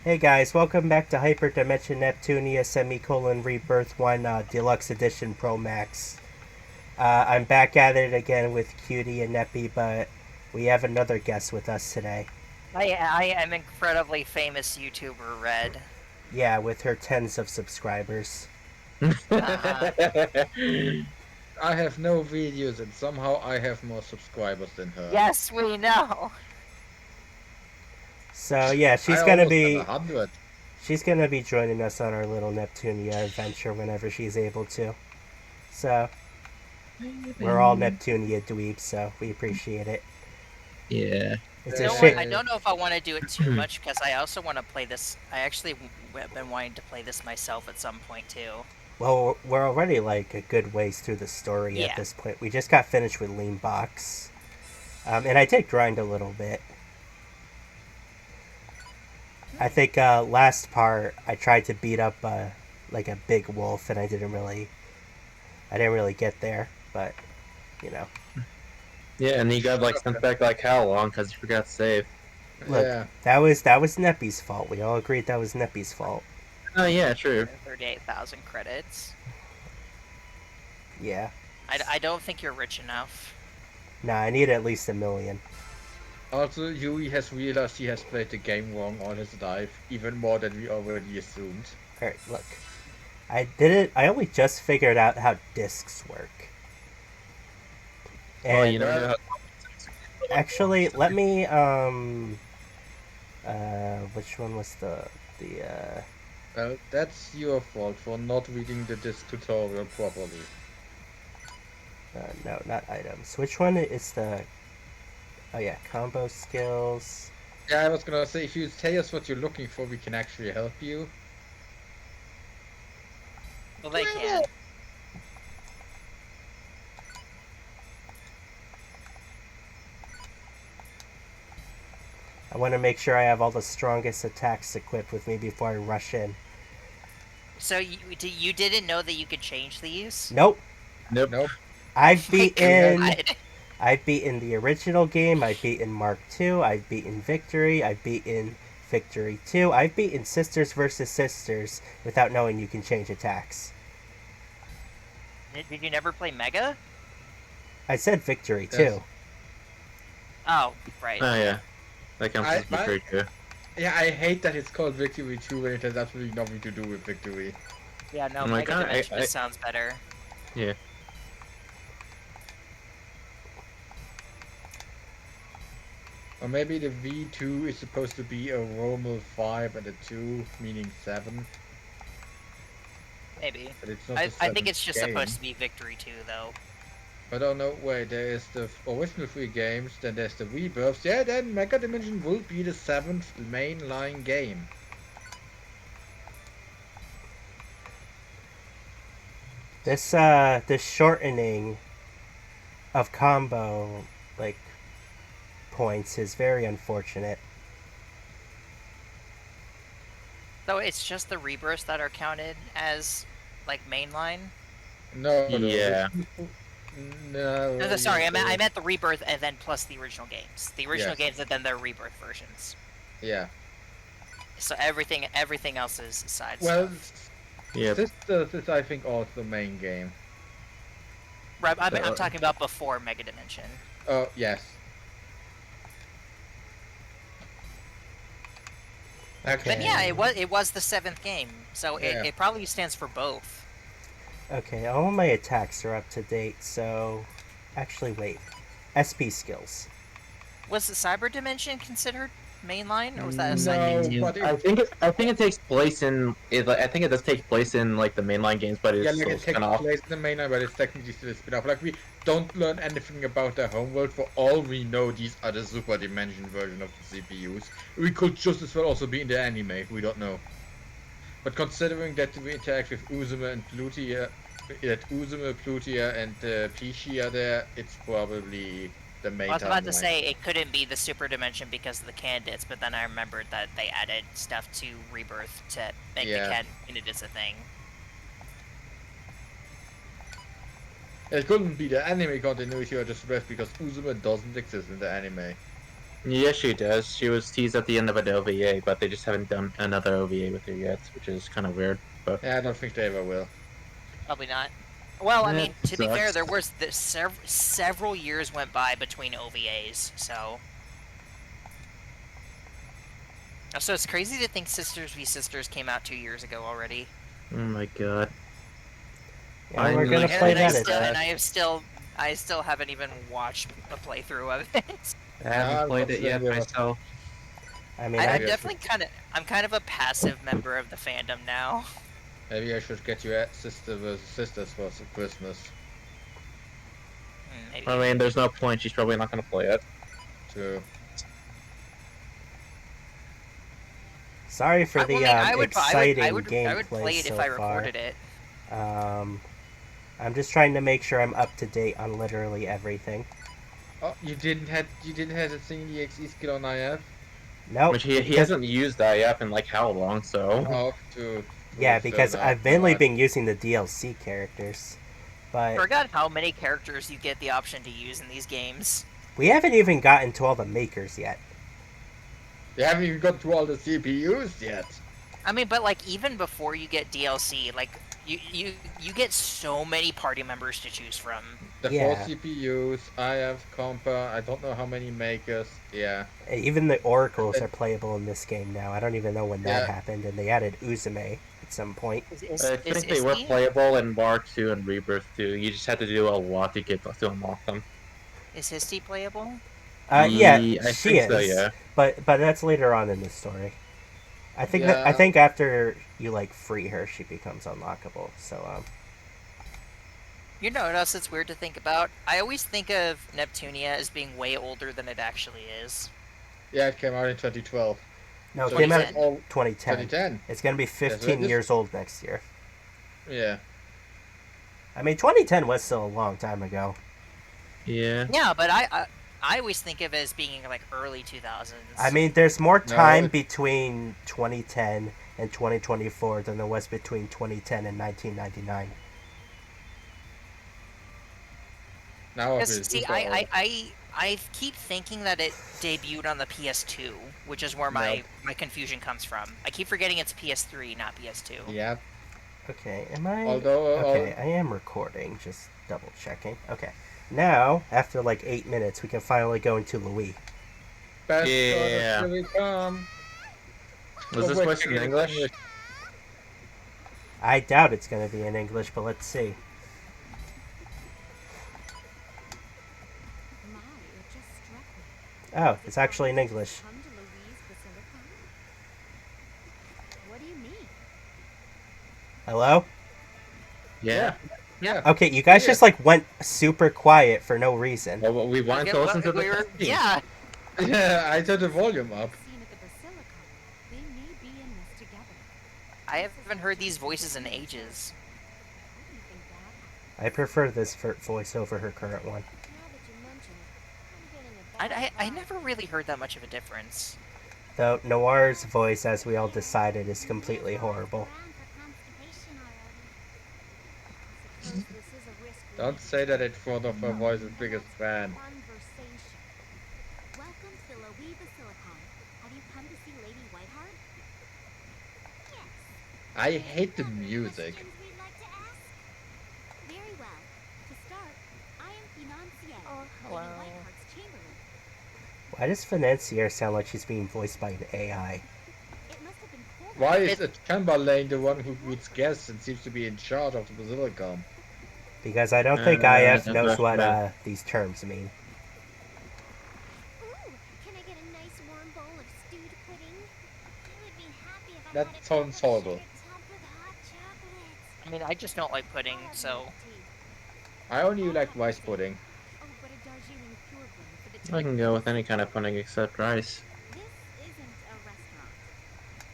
Hey guys, welcome back to Hyperdimension Neptunia Rebirth 1 Deluxe Edition Pro Max. I'm back at it again with Cutie and Neppy, but we have another guest with us today. I am incredibly famous YouTuber Red. Yeah, with her tens of subscribers. Uh-huh. I have no videos and somehow I have more subscribers than her. Yes, we know. So yeah, I almost have 100. she's gonna be joining us on our little Neptunia adventure whenever she's able to. So we're all Neptunia dweebs, so we appreciate it. Yeah. It's You a know what? shame. I don't know if I want to do it too much because I also want to play this. I actually have been wanting to play this myself at some point too. Well, we're already like a good ways through the story at Yeah. this point. We just got finished with Lean Box, and I did grind a little bit. I think last part I tried to beat up like a big wolf, and I didn't really get there. But you know, Yeah, and you got like sent back like how long because you forgot to save. look, Yeah. that was Neppy's fault. We all agreed that was Neppy's fault. Oh yeah, true. 38,000 credits. Yeah. I don't think you're rich enough. Nah, I need at least 1 million. Also, Yui has realized he has played the game wrong all his life, even more than we already assumed. All right, look. I did it. I only just figured out how discs work. Well, And you don't know how. actually, let me which one was the Well, that's your fault for not reading the disc tutorial properly. no, not items. Which one is the? Oh yeah, combo skills. Yeah, I was gonna say, if you tell us what you're looking for, we can actually help you. Well, they can. I want to make sure I have all the strongest attacks equipped with me before I rush in. So you didn't know that you could change these? Nope. Nope. Nope. I've My beaten. God. I've beaten the original game. I've beaten Mark II. I've beaten Victory. I've beaten Victory 2. I've beaten Sisters versus Sisters without knowing you can change attacks. Did you never play Mega? I said Victory Yes. 2. Oh, right. Oh yeah, that counts as I- victory too. Yeah, I hate that it's called Victory 2 when it has absolutely nothing to do with Victory. Yeah, no, Oh my Mega God, Dimension I- just sounds better. Yeah. Or maybe the V2 is supposed to be a Romal 5 and a 2, meaning 7. Maybe. But it's not I the think seventh it's just game. supposed to be Victory 2, though. I don't know. Wait, there is the original 3 games, then there's the rebirths. Yeah, then Mega Dimension will be the 7th mainline game. This shortening of combo like points is very unfortunate. So it's just the rebirths that are counted as, like, mainline? No, Yeah. No. Sorry, I yeah, meant the rebirth and then plus the original games. The original Yes. games and then their rebirth versions. Yeah. So everything else is side Well, stuff. Yeah. Sisters is I think also the main game. Right, I'm talking about before Mega Dimension. Oh yes. Okay. But yeah, it was the 7th game, so Yeah. it probably stands for both. Okay, all my attacks are up to date, so actually wait. SP skills. Was the Cyber Dimension considered mainline, or was that a No, side game too? but I think it takes place in. I think it does take place in like the mainline games, but it's Yeah, like still it takes spin off. place in the main line, but it's technically still a spin-off. Like we don't learn anything about their homeworld. For all we know, these are the Super Dimension version of the CPUs. We could just as well also be in the anime. We don't know. But considering that we interact with Uzuma and Plutia, and Pichia there, it's probably the main I was about to timeline. say it couldn't be the Super Dimension because of the candidates, but then I remembered that they added stuff to Rebirth to make Yeah. the candidates a thing. It couldn't be the anime continuity or just rest because Uzuma doesn't exist in the anime. Yes, she does. She was teased at the end of an OVA, but they just haven't done another OVA with her yet, which is kind of weird. But Yeah, I don't think they ever will. Probably not. Well, I mean, That to be fair, sucks. there was several years went by between OVAs, so. Also, it's crazy to think Sisters v Sisters came out 2 years ago already. Oh my god. Yeah, we're Finally, gonna And, play and I that. still, At, and I still haven't even watched a playthrough of it. I haven't I'm played not it yet saying that- myself. I mean, I'm Maybe I definitely I'm kind of a passive member of the fandom now. Maybe I should get you at Sister vs. Sisters for Christmas. Maybe. I mean, there's no point. She's probably not gonna play it. True. sorry for the exciting I would gameplay play it so if I far. recorded it. I'm just trying to make sure I'm up to date on literally everything. Oh, you didn't have the thing EXE skill on IF? Nope. Which he hasn't used that yet in like how long, so. Oh, true. Yeah, True, because fair I've enough. mainly been using the DLC characters. I But forgot how many characters you get the option to use in these games. we haven't even gotten to all the makers yet. They haven't even got through all the CPUs yet. I mean, but like even before you get DLC, like you get so many party members to choose from. The Yeah. 4 CPUs, IF, Compa, I don't know how many makers. Yeah. Even the oracles are playable in this game now. I don't even know when that Yeah. happened, and they added Uzume at some point. I think they were playable in War 2 and Rebirth 2. You just had to do a lot to get to unlock them. Is Histy playable? Yeah, I she think is. so, yeah. But that's later on in the story. I think Yeah. I think after you like free her, she becomes unlockable. So You know what else it's weird to think about? I always think of Neptunia as being way older than it actually is. Yeah, it came out in 2012. no, it So came it's out like all 2010. 2010. It's gonna be so 15 it is- years old next year. Yeah. I mean, 2010 was still a long time ago. Yeah. Yeah, but I always think of it as being like early 2000s. I mean, there's more No, time it- between 2010 and 2024 than there was between 2010 and 1999. Now I Yes, feel see, super old. I keep thinking that it debuted on the PS2, which is where my confusion comes from. I keep forgetting it's PS3, not PS2. Yeah. Okay, am I? Although, Okay, I am recording. Just double checking. Okay, now after like 8 minutes, we can finally go into Louis. Best Yeah. Here we come. Was Oh, this wait, voice in check it English? I doubt it's gonna be in English, but let's see. My, it just struck me. Oh, it's actually in English. Come to Louise Basilica? What do you mean? Hello? Yeah. Yeah. Okay, you guys Yeah. just like went super quiet for no reason. Well, we wanted to listen to the cutscene. Yeah, Yeah, I turned the volume up. Scene at the Basilica. They may be in this together. I haven't heard these voices in ages. How do you think that happened? I prefer this voice over her current one. Now that you mention it, I'm getting a bad I vibe. never really heard that much of a difference. Though Noir's voice, as we all decided, is completely horrible. Suppose this is a risk we Don't say that in front of her voice's biggest fan. Conversation. Welcome to the Louis Basilicon. Have you come to see Lady Whiteheart? Yes. I hate the Other music. questions we'd like to ask? Very well. To start, I am Financier, hello. Lady Whiteheart's chamberlain. Why does Financier sound like she's being voiced by an AI? It must have been cold. Why is Chamberlain the one who greets guests and seems to be in charge of the Basilicom? Because I don't think IF knows what these terms mean. Ooh, can I get a nice warm bowl of stewed pudding? I would be happy if I That had a sounds cup of horrible. sugar topped with hot chocolate. I mean, I just don't like pudding, I'll have so milk tea. I only like rice pudding. Oh, but a Darjeeling pure blend for the I can go with any kind of pudding except rice.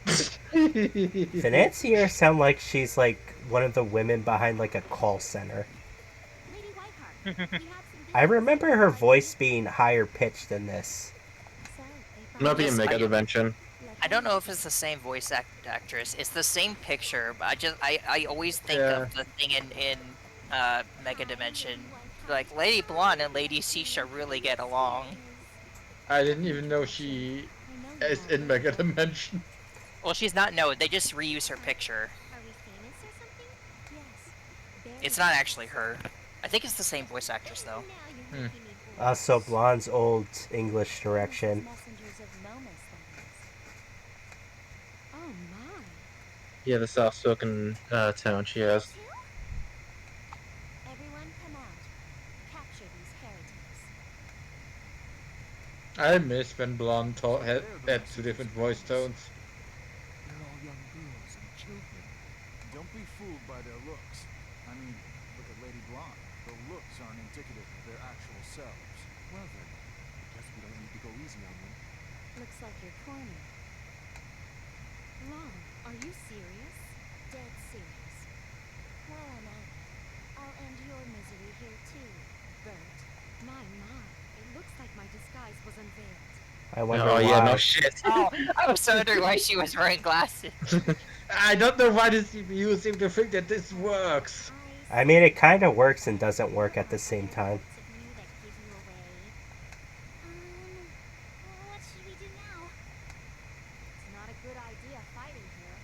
This isn't a restaurant. Financier sound like she's like one of the women behind like a call center. Lady Whiteheart, we have some I business. remember her voice being higher pitched than this. So, they Not found being Yes, Mega I- Dimension. I don't know if it's the same voice actress. It's the same picture, but I always think Yeah. of the thing in Mega Dimension. Like Lady Blonde and Lady Sisha really get along. I didn't even know she is in Mega Dimension. Well, she's not Node. They just reuse her picture. Are we famous or something? Yes. Very It's not famous. actually her. I think it's the same voice actress though. Now you're making me bored. Also, Blonde's old English direction. Messengers of Momus, that is. Oh my. Yeah, the soft-spoken tone she has. Two? Everyone come out. Capture these heretics. I miss when Blonde had 2 different voice tones. They're all young girls and children. Don't be fooled by their looks. I mean, look at Lady Blonde. The looks aren't indicative of their actual selves. Well then, I guess we don't need to go easy on them. Looks like you're cornered. Blonde, are you serious? Dead serious. While I'm at it, I'll end your misery here too, Bert. My. It looks like my disguise was unveiled. I wonder Oh why. yeah, no shit. Oh, I was wondering why she was wearing glasses. I don't know why the CPU seem to think that this works. I mean, it kind of works and doesn't work at the same time. What should we do now? It's not a good idea fighting here.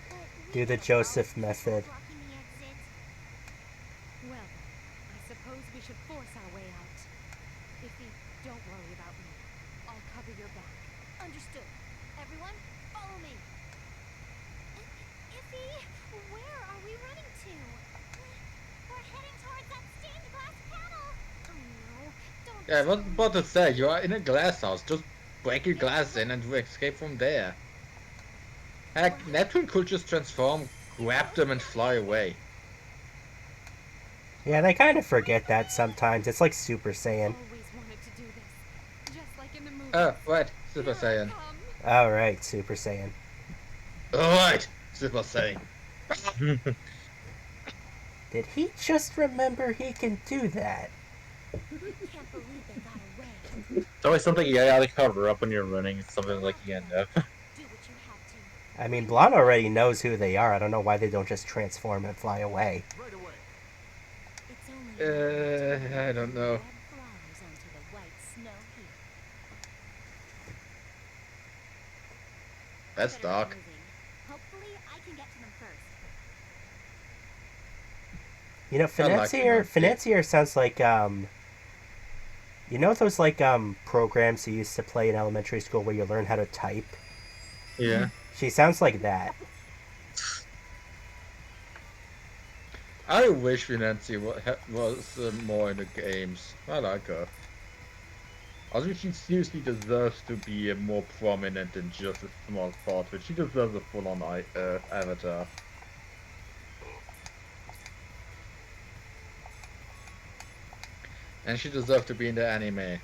But we Do the know Joseph how method. blocking the exit. Well, I suppose we should force our way out. Iffy, don't worry about me. I'll cover your back. Understood. Everyone, follow me. Iffy, where are we running to? We're heading towards that stained glass panel. Oh no, don't. Yeah, I was tell me. about to say, you are in a glass house. Just break your glass in and escape from there. Heck, Neptune could just transform, grab them, and fly away. Yeah, they kind of forget that sometimes. It's like Super Saiyan. Always wanted to do this, just like in the movie. Oh, right, Super Saiyan. Alright, Super Saiyan. Alright, Super Saiyan. Did he just remember he can do that? Can't believe they got away. It's always something you gotta cover up when you're running. It's something like you end up. Do what you have to. I mean, Blonde already knows who they are. I don't know why they don't just transform and fly away. Right away. It's only I don't know. red flowers onto the white snow here. That's Better get dark. moving. Hopefully, I can get to them first. You know, I like Financier, Financier. Financier sounds like, you know those, like, programs you used to play in elementary school where you learn how to type? Yeah. She sounds like that. I wish Nancy was more in the games. I like her. I think she seriously deserves to be more prominent than just a small part, but she deserves a full-on avatar. And she deserves to be in the anime.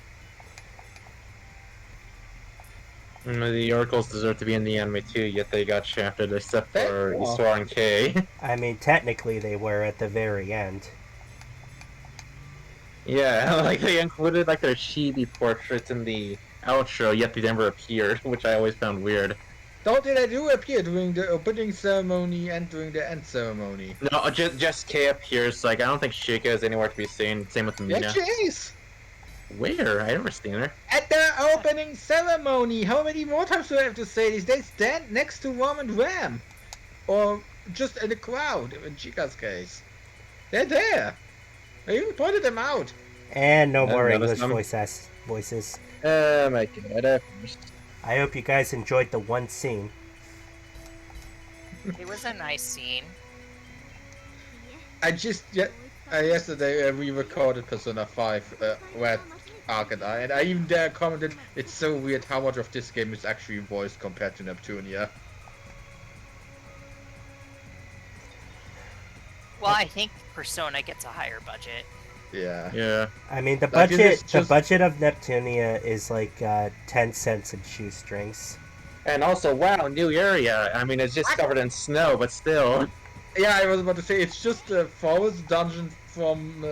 The Oracles deserve to be in the anime too, yet they got shafted except for Aw. Iswar and Kay. I mean, technically they were at the very end. Yeah, like they included like their chibi portraits in the outro, yet they never appeared, which I always found weird. Don't they do appear during the opening ceremony and during the end ceremony? No, just Kay appears. Like I don't think Sheikah is anywhere to be seen. Same with Mina. Yeah, she is! Where? I never seen her. At the opening ceremony! How many more times do I have to say this? They stand next to Rom and Ram! Or just in the crowd, in Chica's case. They're there! I even pointed them out! And no more noticed English them. voices. My god. I hope you guys enjoyed the one scene. It was a nice scene. I just, yesterday we recorded Persona 5 Red Arcade, and I even there commented, it's so weird how much of this game is actually voiced compared to Neptunia. Well, I think Persona gets a higher budget. Yeah. Yeah. I mean, the Like, it budget is the just- budget of Neptunia is like 10 cents in shoestrings. And also, wow, new area. I mean, it's just covered in snow, but still. Yeah, I was about to say, it's just a forest dungeon from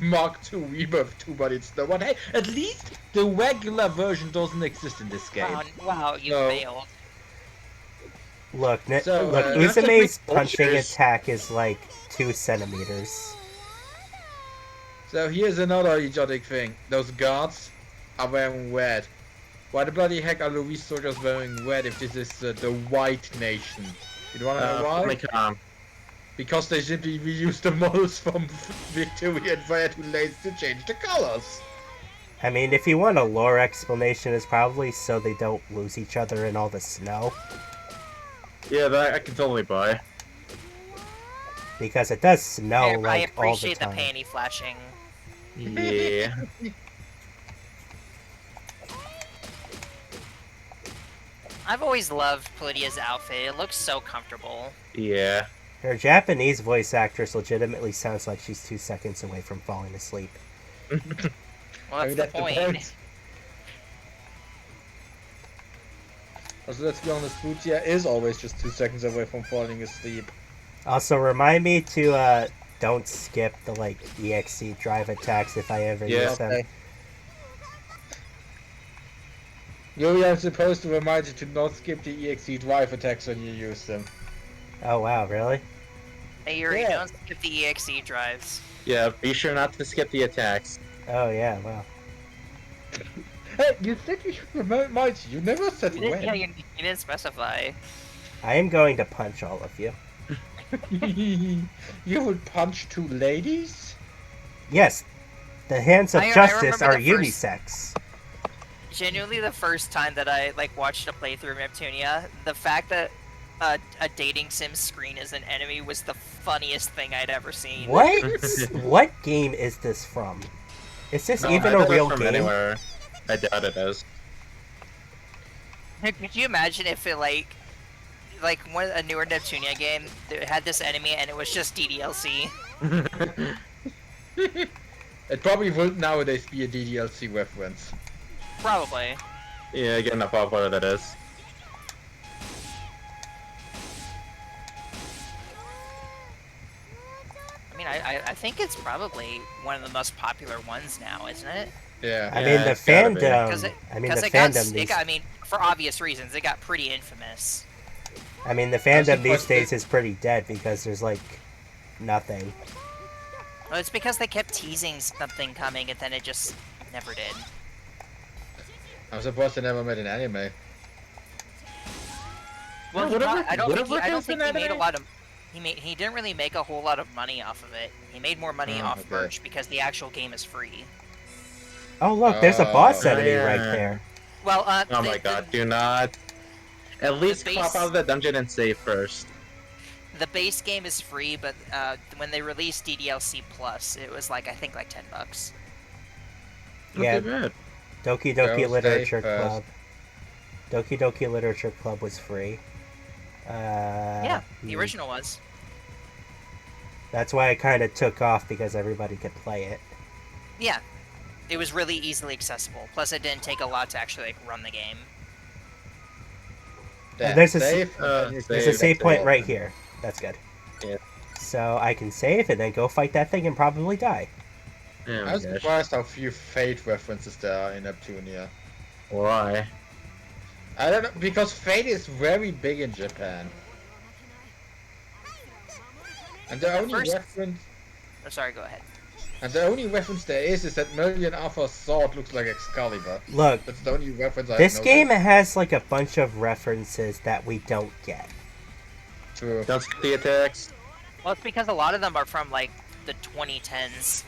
Mark II Rebirth 2, but it's the one. Hey, at least the regular version doesn't exist in this game. Wow, you No. failed. Look, So, look, that's like Uzume's big punching vultures. attack is like 2 centimeters. So here's another idiotic thing. Those guards are wearing red. Why the bloody heck are Louis soldiers wearing red if this is the white nation? You wanna know why? Because they simply reused the models from Victoria and were too lazy to change the colors. I mean, if you want a lore explanation, it's probably so they don't lose each other in all the snow. Yeah, that I can totally buy. Because it does snow, I like, all the appreciate the time. panty flashing. Yeah. I've always loved Palladia's outfit. It looks so comfortable. Yeah. Her Japanese voice actress legitimately sounds like she's 2 seconds away from falling asleep. Well, that's the point. Also, let's be honest, Bootia is always just 2 seconds away from falling asleep. Also, remind me to, don't skip the, like, EXE drive attacks if I ever use them. Okay. Yuri, I'm supposed to remind you to not skip the EXE drive attacks when you use them. Oh, wow, really? Hey, Yuri, Yeah. don't skip the EXE drives. Yeah, be sure not to skip the attacks. Oh, yeah, wow. Hey, you said you should remind you. You never said You didn't, when. yeah, you didn't specify. I am going to punch all of you. You would punch 2 ladies? Yes, the hands of I justice remember are the first- unisex. Genuinely, the first time that I watched a playthrough of Neptunia, the fact that a dating sim screen as an enemy was the funniest thing I'd ever seen. What? What game is this from? Is this even a real game? Anywhere. I doubt it is. Could you imagine if it like a newer Neptunia game that had this enemy and it was just DDLC? It probably would nowadays be a DDLC reference. Probably. Yeah, I get enough of what that is. I mean, I think it's probably one of the most popular ones now, isn't it? Yeah. I Yeah, mean, the it's gotta be. fandom. I mean, the it got, fandom. it got, I mean, for obvious reasons, it got pretty infamous. I mean, the fandom these surprised days is pretty dead because there's like nothing. Well, it's because they kept teasing something coming and then it just never did. I'm surprised they never made an anime. Well, whatever- I don't whatever think has he been made a anime. lot of. He didn't really make a whole lot of money off of it. He made more money Oh, off okay. merch because the actual game is free. Oh look, there's a boss Oh, enemy yeah. right there. Well, Oh my god, do not. At least base- pop out of the dungeon and save first. The base game is free, but when they released DDLC Plus, it was like I think like $10. Not Yeah. too bad. Doki Go Doki Literature save Club. Doki Doki Literature Club was free. Yeah, the hmm. original was. That's why I kind of took off because everybody could play it. Yeah, it was really easily accessible. Plus, it didn't take a lot to actually like run the game. Yeah, there's a save, There's a Save, save point save. right here. That's good. Yeah. So I can save and then go fight that thing and probably die. Oh my I'm gosh. surprised how few Fate references there are in Neptunia. Why? I don't know, because Fate is very big in Japan. And the only first- reference Oh, sorry, go ahead. there is that Million Arthur's sword looks like Excalibur. Look, That's the only reference I this know. game has like a bunch of references that we don't get. True. Don't skip the attacks. Well, it's because a lot of them are from like the 2010s,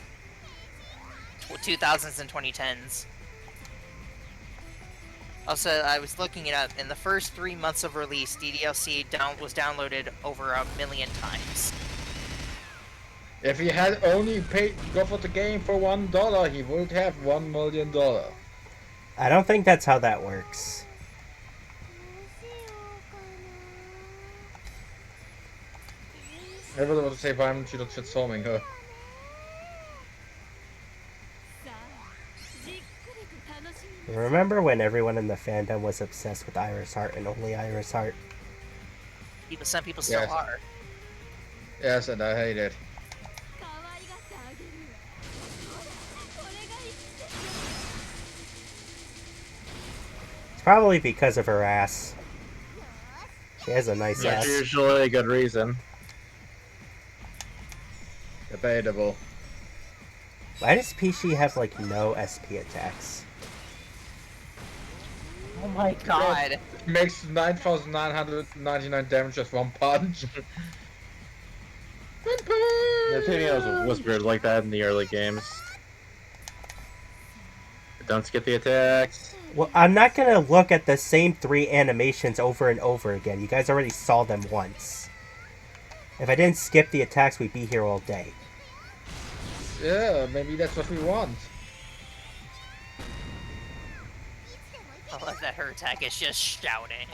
2000s and 2010s. Also, I was looking it up. In the first 3 months of release, DDLC was downloaded over 1 million times. If he had only paid go for the game for $1, he would have $1 million. I don't think that's how that works. I was about to say, why haven't you not transforming her? Remember when everyone in the fandom was obsessed with Iris Heart and only Iris Heart? Some people still Yes. are. Yes, and I hate it. It's probably because of her ass. She has a nice That's ass. usually a good reason. Debatable. Why does Pishi have like no SP attacks? Oh my god. Makes 9,999 damage just one punch. One Neptunia was weird like that in the early games. But don't skip the attacks. Well, I'm not gonna look at the same 3 animations over and over again. You guys already saw them once. If I didn't skip the attacks, we'd be here all day. Yeah, maybe that's what we want. I love that her attack is just shouting.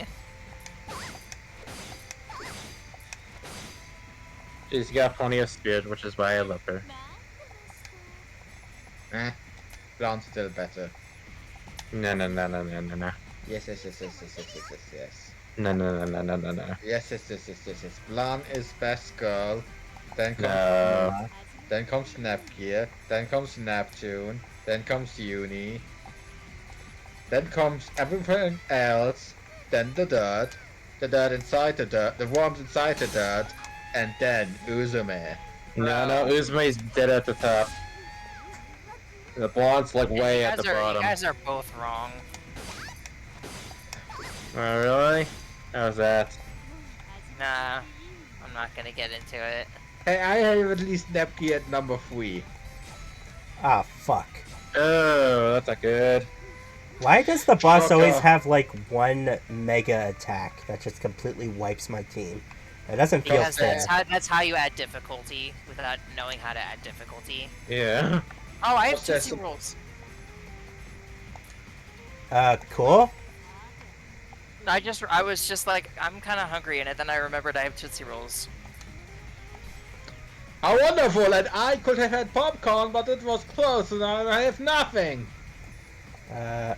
She's got plenty of speed, which is why I love her. Blan's still better. No. Yes. No. Yes. Blan is best girl. Then comes No. Then comes Nepgear. Then comes Neptune. Then comes Uni. Then comes everything else. Then the dirt. The dirt inside the dirt. The worms inside the dirt. And then Uzume. No, Uzume's dead at the top. The blonde's like way at the bottom. You guys are both wrong. Oh, really? How's that? Nah, I'm not gonna get into it. Hey, I have at least Nepgear at number 3. Ah, fuck. Oh, that's not good. Why does the boss Shocker. always have, like, one mega attack that just completely wipes my team? It doesn't feel Because fair. that's how you add difficulty without knowing how to add difficulty. Yeah. Oh, I have What's that? Tootsie Rolls. Cool? I was just like, I'm kind of hungry, and then I remembered I have Tootsie Rolls. How wonderful that I could have had popcorn, but it was close and I have nothing.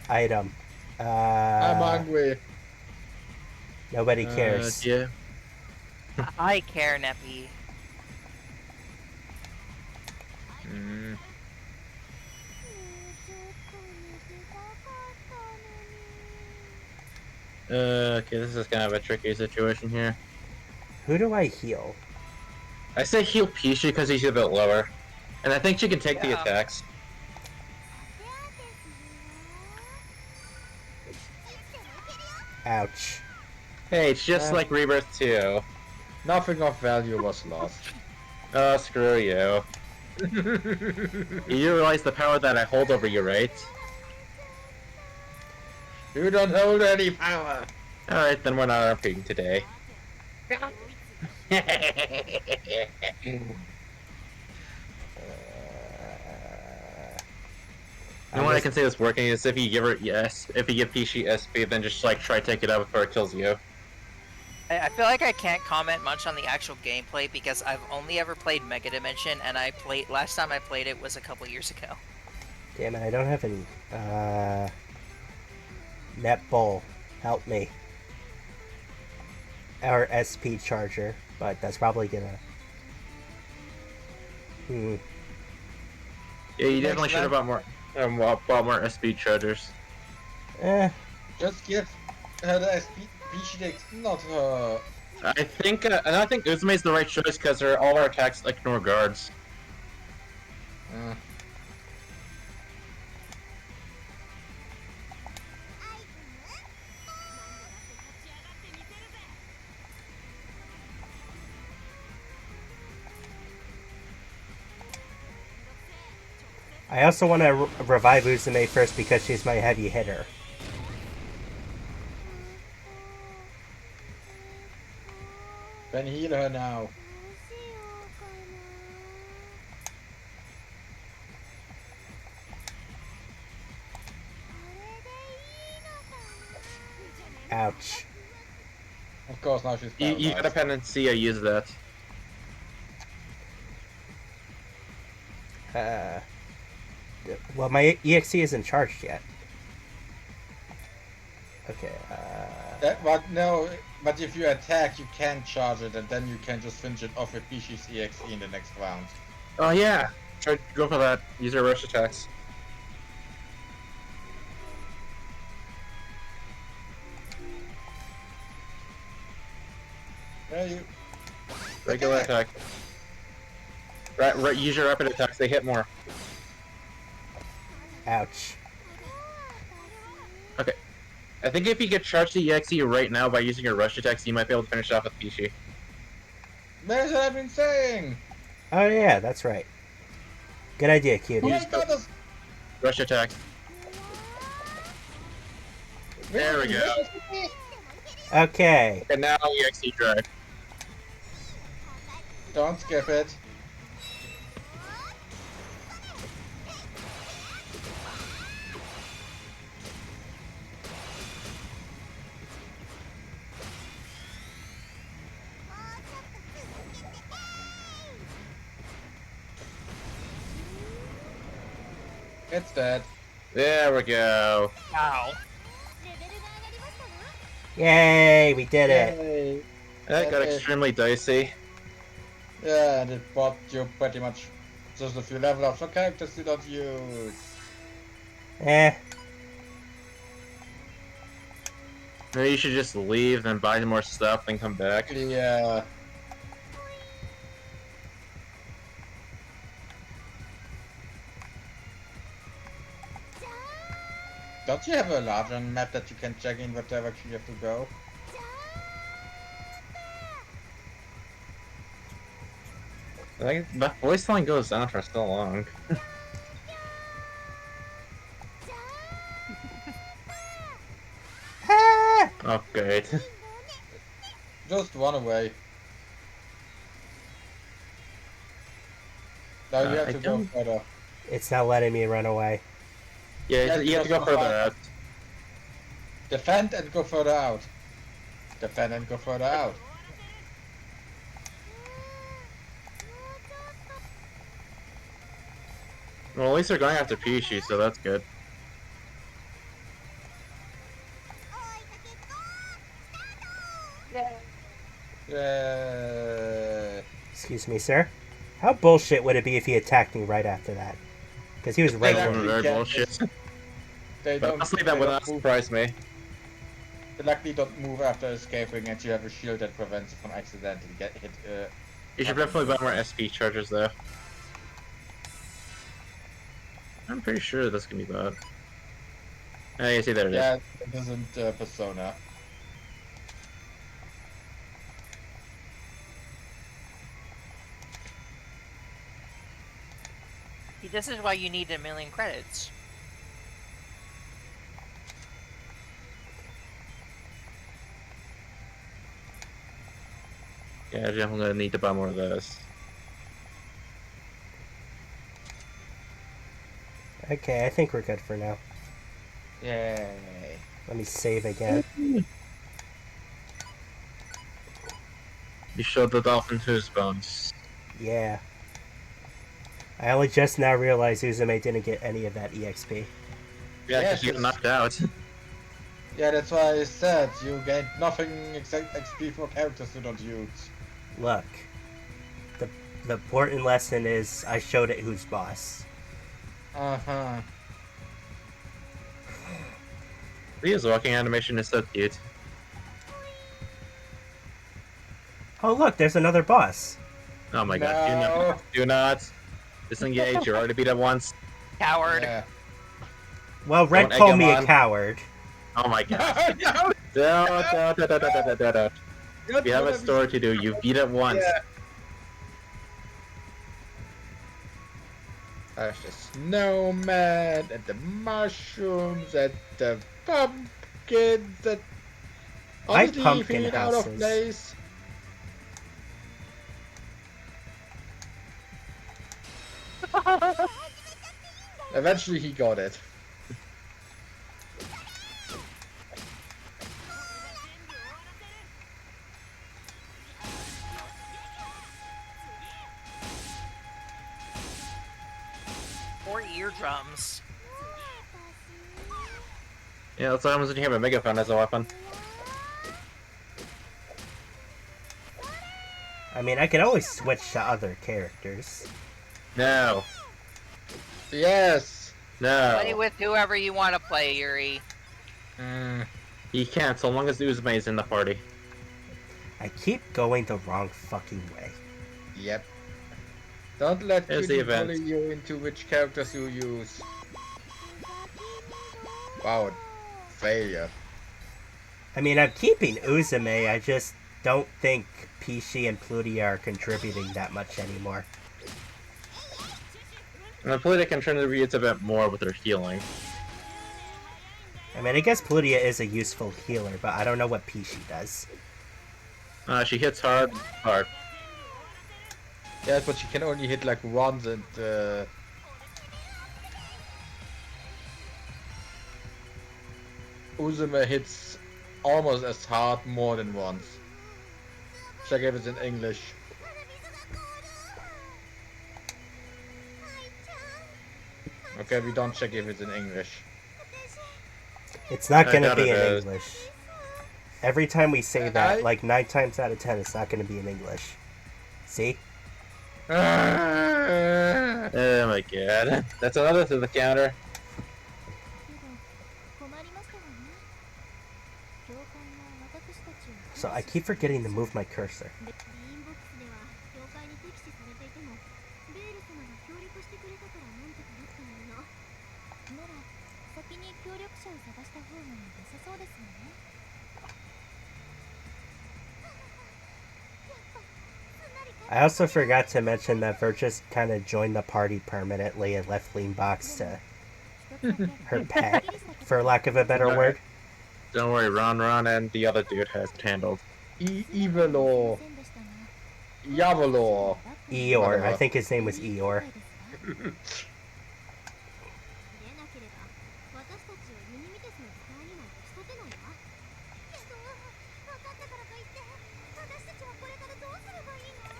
Item. I'm hungry. Nobody cares. Yeah. I care, Neppy. Okay, this is kind of a tricky situation here. Who do I heal? I say heal Pishi because he's a bit lower. And I think she can take the Yeah. attacks. Ouch. Hey, it's just like Rebirth 2. Nothing of value was lost. Oh, screw you. You realize the power that I hold over you, right? You don't hold any power. Alright, then we're not RPing today. The only way I can say this working is if you give her if you give Pishi SP, then just like try to take it out before it kills you. I feel like I can't comment much on the actual gameplay because I've only ever played Mega Dimension, and last time I played it was a couple years ago. Damn it, I don't have any, netball. Help me. Or SP charger, but that's probably gonna... Yeah, you definitely should have bought more SP chargers. Just give her the SP Dex, not her. I think Uzume's the right choice because all our attacks ignore guards. I also want to revive Uzume first because she's my heavy hitter. Then heal her now. Ouch. Of course, now she's You got a pendency, I use that. Well, my EXE isn't charged yet. Okay, but if you attack, you can charge it, and then you can just finish it off with Pishi's EXE in the next round. Oh yeah, go for that. Use your rush attacks. Yeah, you. Regular attack. Right, use your rapid attacks. They hit more. ouch. Okay. I think if you could charge the EXE right now by using your rush attacks, you might be able to finish off with Pishi. That's what I've been saying! Oh yeah, that's right. Good idea, Oh Cutie. my god, that's... Rush attack. There we go. Okay. And now EXE drive. Don't skip it. It's dead. There we go. Ow. Yay, we did it. Yay. That got extremely dicey. Yeah, and it bought you pretty much just a few level ups for characters you don't use. Eh. Maybe you should just leave, then buy more stuff, then come back. Yeah. Don't you have a larger map that you can check in what direction you have to go? I think the voice line goes on for so long. Ah! Oh, great. Just run away. Now you have I to go don't- further. It's not letting me run away. Yeah, Yeah, you have to go just further fine. out. Defend and go further out. Defend and go further out. Well, at least they're going after Pishi, so that's good. Yeah. Excuse me, sir. How bullshit would it be if he attacked me right after that? Because he was right Yeah. there. Very Yeah, bullshit. They But don't. honestly, They that would don't not move. surprise me. They luckily don't move after escaping, and you have a shield that prevents you from accidentally get hit. You should definitely buy more SP chargers, though. I'm pretty sure this can be bought. Oh, you see, there it is. Yeah, it isn't Persona. See, this is why you need 1,000,000 credits. Yeah, I'm gonna need to buy more of those. Okay, I think we're good for now. Yay. Let me save again. You showed the dolphin whose bones. Yeah. I only just now realized Uzume didn't get any of that EXP. Yeah, Yeah, because you got she's- knocked out. Yeah, that's why I said you gained nothing except XP for characters you don't use. Look. The important lesson is I showed it who's boss. Uh-huh. Leah's walking animation is so cute. Oh look, there's another boss. Oh my god, do No. not. Do not. Disengage, you already beat it once. Coward. Yeah. Well, Red Don't egg called him me a on. coward. Oh my god. No, Don't. You have a story to do, you beat it once. Yeah. There's the snowman and the mushrooms and the pumpkins that I honestly pumpkin feel out of houses. place. Eventually he got it. Or eardrums. Yeah, that's what happens when you have a megaphone as a weapon. I mean, I could always switch to other characters. No. Yes. Play No. with whoever you want to play, Yuri. You can't, so long as Uzume is in the party. I keep going the wrong fucking way. Yep. Don't let Here's the Cutie event. bully you into which characters you use. Wow. Failure. I mean, I'm keeping Uzume. I just don't think Pishi and Plutia are contributing that much anymore. And Polita contributes a bit more with her healing. I mean, I guess Plutia is a useful healer, but I don't know what Pishi does. She hits hard. Yes, but she can only hit like once, and Uzume hits almost as hard more than once. Check if it's in English. Okay, we don't check if it's in English. It's not I going to doubt be it in is. English. Every time we say that, I- like 9 times out of 10, it's not going to be in English. See? Oh my god. That's another to the counter. けど困りましたわね。教官が私たちを So I keep forgetting to move my cursor. でリーンボックスでは教会に敵視されていてもベール様が協力してくれたからなんとかなったのよ。なら先に協力者を探した方が良さそうですよね。 I also forgot to mention that Virtus kind of joined the party permanently and left Leanbox to her pet, for lack of a better word. Don't worry, Ron and the other dude has it handled. Evilo. Yavolo. Eeyore. I think his name was Eeyore. でなければ私たちをユニミテスの使いになんて仕立てないわ。けど分かったからといって私たちはこれからどうすればいいの？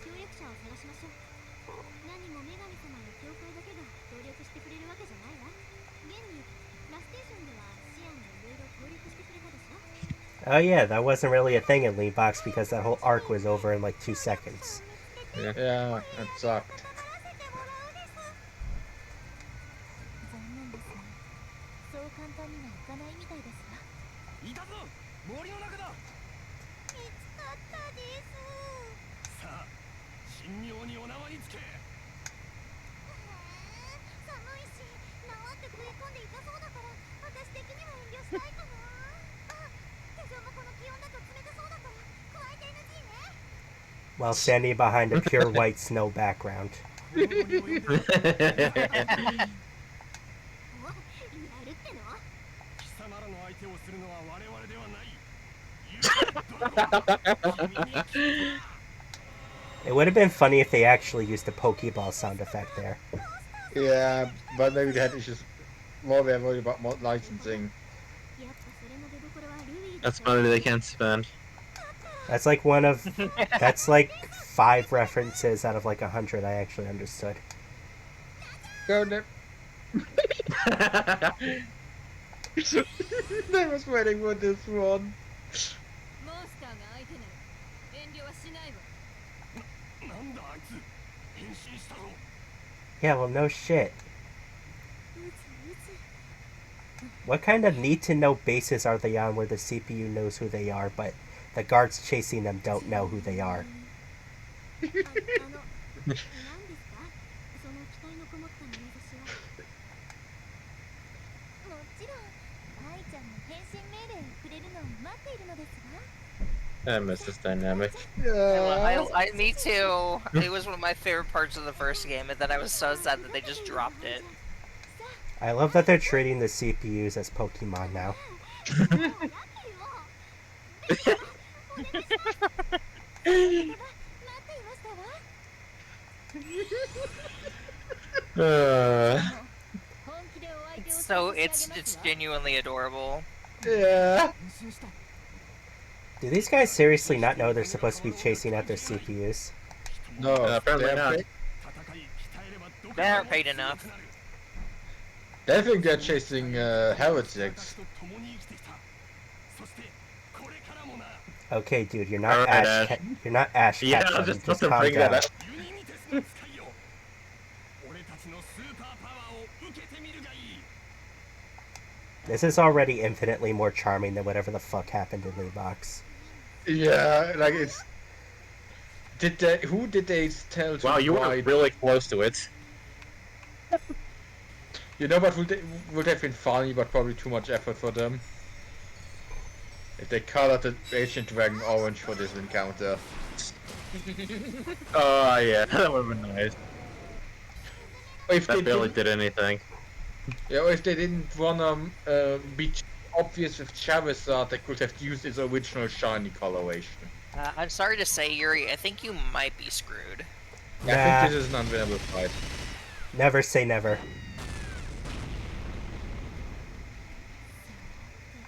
協力者を探しましょう。何も女神様や教会だけが協力してくれるわけじゃないわ。現にラステーションではシアンがいろいろ協力してくれたでしょ。 Oh yeah, that wasn't really a thing in Leanbox because that whole arc was over in like 2 seconds. Yeah, it sucked. 残念ですね。そう簡単にはいかないみたいですわ。いたぞ、森の中だ。見つかったです。さあ、神妙にお縄につけ。寒いし、縄って食い込んで痛そうだから、私的には遠慮したいかな。あ、手錠もこの気温だと冷たそうだから、加えて NG ね。 While standing behind a pure white snow background. お、やるっての？貴様らの相手をするのは我々ではない。 It would have been funny if they actually used a Pokeball sound effect there. Yeah, but maybe they had issues. More they're worried about more licensing. やっぱそれの出所はルイー That's money they can't spend. That's like one of... That's like 5 references out of like 100 I actually understood. Go, Nip. I was waiting for this one. モンスターが相手なら遠慮はしないわ。なんだあいつ、変身したぞ。 Yeah, well, no shit. うつうつ。 What kind of need-to-know basis are they on where the CPU knows who they are, but the guards chasing them don't know who they are? 何ですか？その期待のこもった眼差しは。もちろん、愛ちゃんの変身命令をくれるのを待っているのですわ。 I miss this dynamic. Me too. It was one of my favorite parts of the first game, and then I was so sad that they just dropped it. I love that they're treating the CPUs as Pokemon now. So it's genuinely adorable. Yeah. Do these guys seriously not know they're supposed to be chasing at their CPUs? No, apparently they're not. They aren't paid enough. They think they're chasing heretics. Okay, dude, you're not Alright, Ash. You're not Ash Yeah, Ketchum. I was just Just about to calm bring down. that up. This is already infinitely more charming than whatever the fuck happened in Leanbox. Yeah, like it's. Did they? Who did they tell to Wow, you were avoid- really close to it. You know what would have been funny, but probably too much effort for them. If they colored the ancient dragon orange for this encounter. Oh yeah, that would have been nice. Or if they That barely didn't, did anything. yeah, or if they didn't wanna be too obvious with Charizard, they could have used its original shiny coloration. I'm sorry to say, Yuri, I think you might be screwed. Yeah, I Nah, think this is an unwinnable fight. never say never.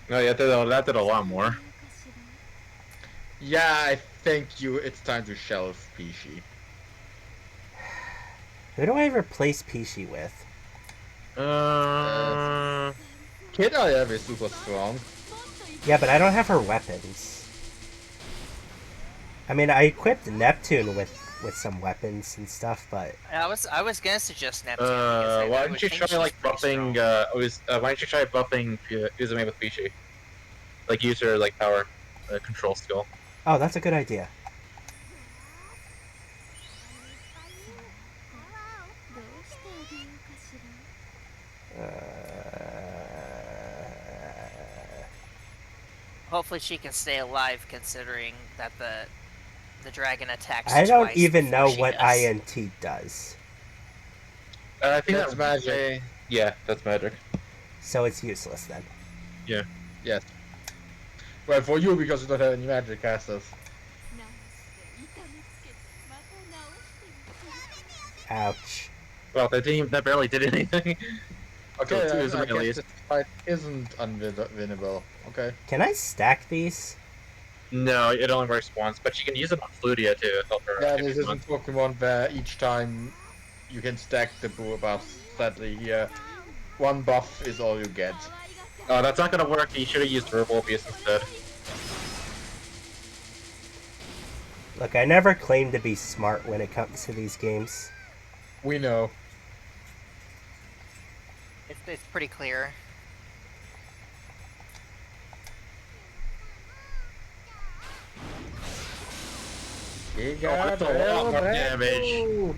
No, yeah, that did a lot more. Yeah, I think it's time to shelve Pishi. Who do I replace Pishi with? Kid I have is super strong. Yeah, but I don't have her weapons. I mean, I equipped Neptune with some weapons and stuff, but I was gonna suggest Neptune. Because I Why would don't you think try she's like pretty buffing? strong. Why don't you try buffing Uzume with Pishi? Like use her like power control skill. oh, that's a good idea. Uh, Hopefully she can stay alive, considering that the dragon attacks. I don't twice even before know she what does. INT does, I think That's magic. Yeah, that's magic. so it's useless then. Yes. Well, for you, because you don't have any magic casters. Ouch. Well, that barely did anything. Okay, So it's I at guess least. this fight isn't unwinnable. Okay. Can I stack these? No, it only works once, but you can use it on Flutia to help her. Yeah, if this you isn't want. Pokemon where each time you can stack the Boo buffs. Sadly, here, one buff is all you get. Oh, that's not gonna work. You should have used Verbal Abuse instead. Look, I never claim to be smart when it comes to these games. We know. It's pretty clear. He that's a lot more damage. Ooh.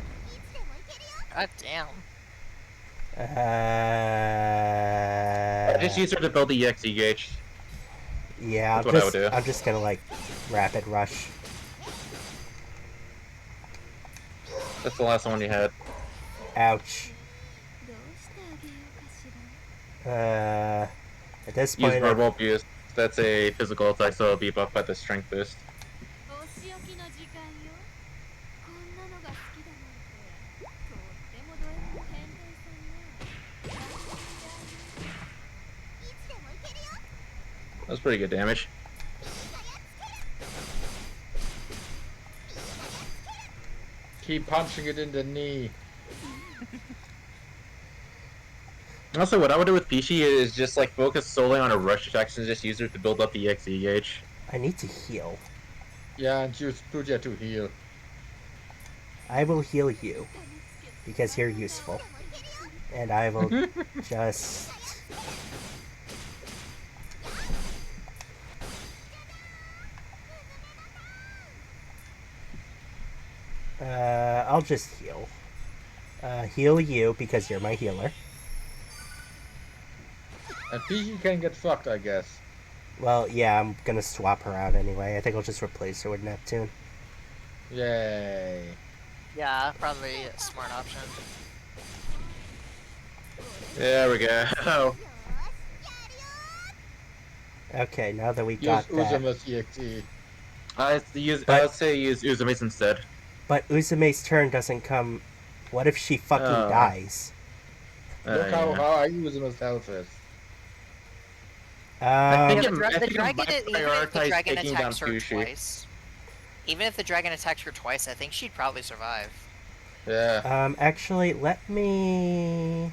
God damn. Just use her to build the EXE gauge. Yeah, That's what I would do. I'm just gonna like rapid rush. That's the last one you had. Ouch. At this Use point, Verbal Abuse. That's a physical attack, so it'll be buffed by the strength boost. That's pretty good damage. Keep punching it in the knee. Also, what I would do with Pishi is just like focus solely on her rush attacks and just use her to build up the EXE gauge. I need to heal. Yeah, and use Plutia to heal. I will heal you because you're useful, and I will just. I'll just heal. Heal you because you're my healer. And Pishi can get fucked, I guess. Well, yeah, I'm gonna swap her out anyway. I think I'll just replace her with Neptune. Yay. Yeah, probably a smart option. There we go. Okay, now that we Use got that. Uzuma's EXE. I'd say use Uzume's instead. But Uzume's turn doesn't come. What if she fucking Oh. dies? Look how Yeah. high Uzuma's health is. I think The, it- dra- I the think it dragon, might even if the prioritize dragon taking attacks down her Fushi. twice, even if the dragon attacks her twice, I think she'd probably survive. Yeah. Actually, let me.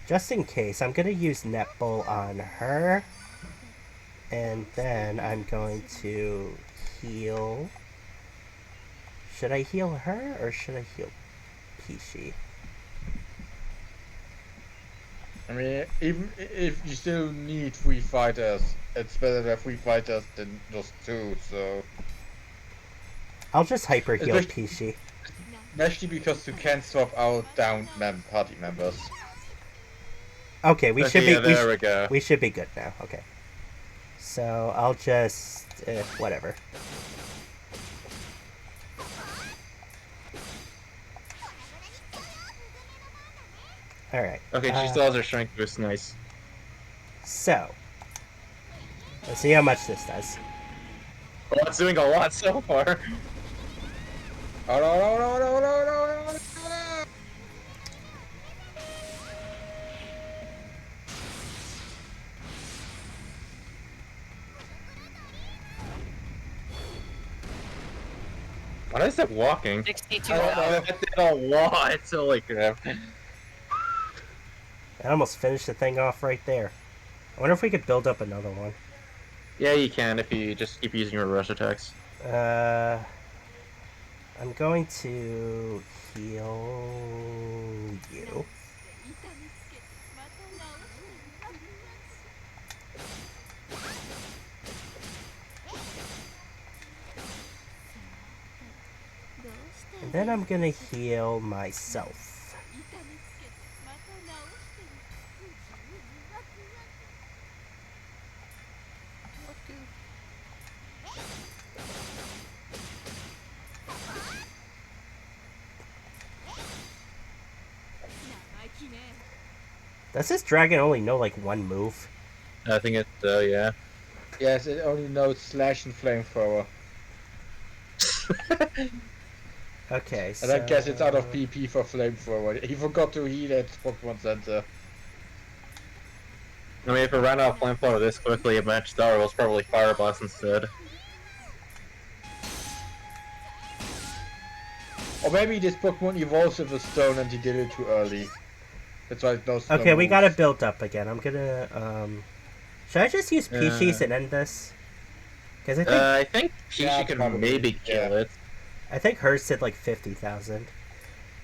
Just in case, I'm gonna use Netball on her. And then I'm going to heal. Should I heal her or should I heal Pishi? I mean, even if you still need 3 fighters, it's better to have 3 fighters than just 2, so... I'll just hyper heal Especially- Pishi. Especially because you can swap out down party members. Okay, we Okay, should be. yeah, there we go. We should be good now. Okay. So I'll just whatever. All right. Okay, she still has her strength boost. Nice. So let's see how much this does. Well, it's doing a lot so far. Oh, no, no, no, no, no, no, no, no. Why is it walking? 62 I don't now. know. That did a lot. Holy crap. I almost finished the thing off right there. I wonder if we could build up another one. Yeah, you can if you just keep using your rush attacks. I'm going to heal you. And then I'm gonna heal myself. Does this dragon only know like one move? I think it's, yeah. Yes, it only knows slash and flamethrower. Okay, And I guess it's out of PP for flamethrower. He forgot to heal at Pokemon Center. I mean, if it ran out of flamethrower this quickly, it matched Star was probably Fire Blast instead. Or maybe this Pokemon evolves with a stone and he did it too early. That's why it knows. Okay, we gotta build up again. I'm gonna should I just use Peaches and end this? Because I think Peachy Yeah, can probably, maybe kill it. I think hers did like 50,000.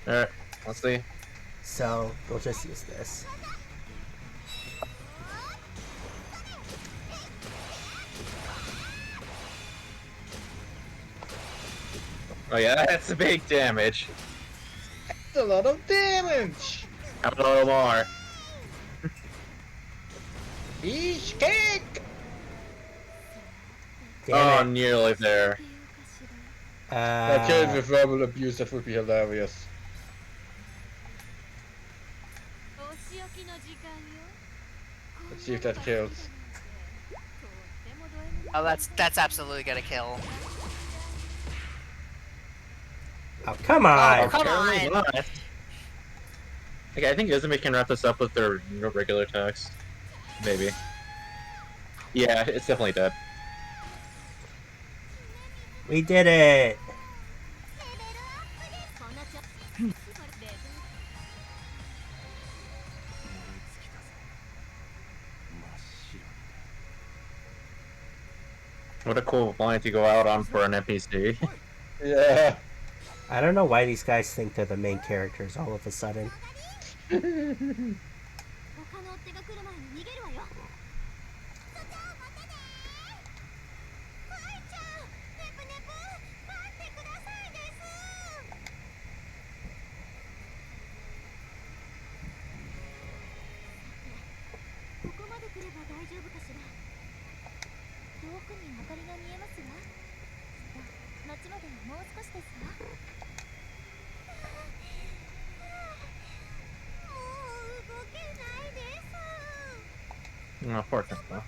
Alright, let's see. So we'll just use this. Oh yeah, that's a big damage. That's a lot of damage! How about a little more? Each cake! Damn Oh, nearly there. I killed with verbal abuse, that would be hilarious. Let's see if that kills. Oh, that's absolutely gonna kill. Oh, come on! Oh, come on! What? Okay, I think Izumi can wrap this up with their regular attacks. Maybe. Yeah, it's definitely dead. We did it! What a cool line to go out on for an NPC. Yeah. I don't know why these guys think they're the main characters all of a sudden. Oh, poor Tempo.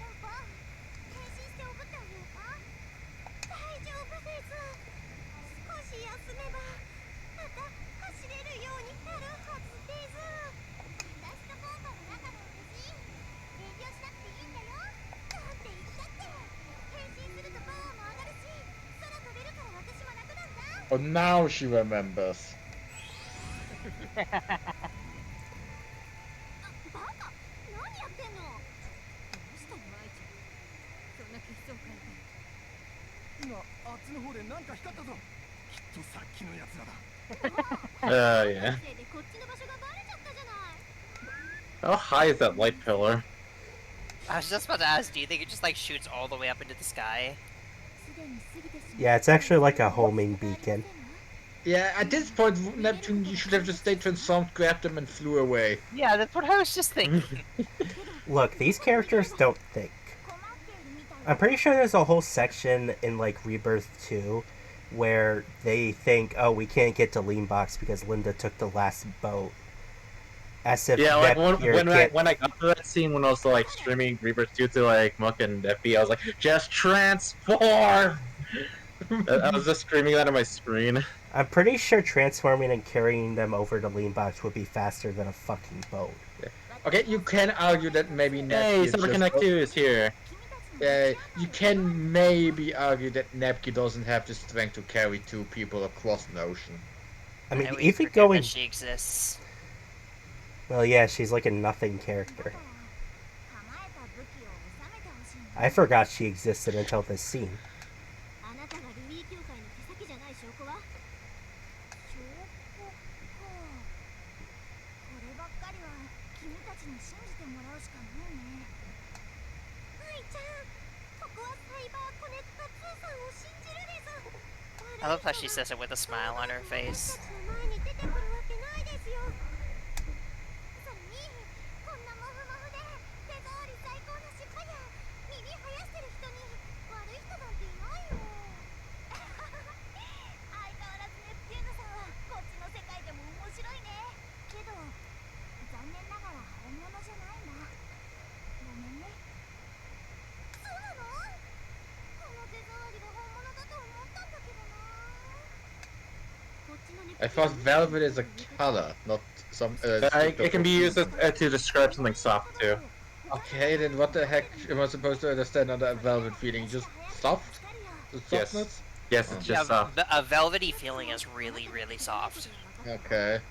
Oh, now she remembers. Yeah. How high is that light pillar? I was just about to ask, do you think it just like shoots all the way up into the sky? Yeah, it's actually like a homing beacon. Yeah, at this point, Neptune, you should have just stayed transformed, grabbed them, and flew away. Yeah, that's what I was just thinking. Look, these characters don't think. I'm pretty sure there's a whole section in like Rebirth 2 where they think, oh, we can't get to Leanbox because Linda took the last boat. As if Yeah, like when I can't... got to that scene when I was like streaming Rebirth 2 to like Muck and Effie, I was like, just transform! I was just screaming that on my screen. I'm pretty sure transforming and carrying them over to Leanbox would be faster than a fucking boat. Okay, you can argue that maybe Hey, Neptune Super Connect 2 is here. you can maybe argue that Nepki doesn't have the strength to carry two people across an ocean. I mean, we even forget going... that she exists. Well, yeah, she's like a nothing character. I forgot she existed until this scene. I love how she says it with a smile on her face. I thought velvet is a color, not some. It can be used to describe something soft too. Okay, then what the heck am I supposed to understand under a velvet feeling? Just soft? The Yes. softness? Yes, it's just Yeah, soft. a velvety feeling is really, really soft. Okay.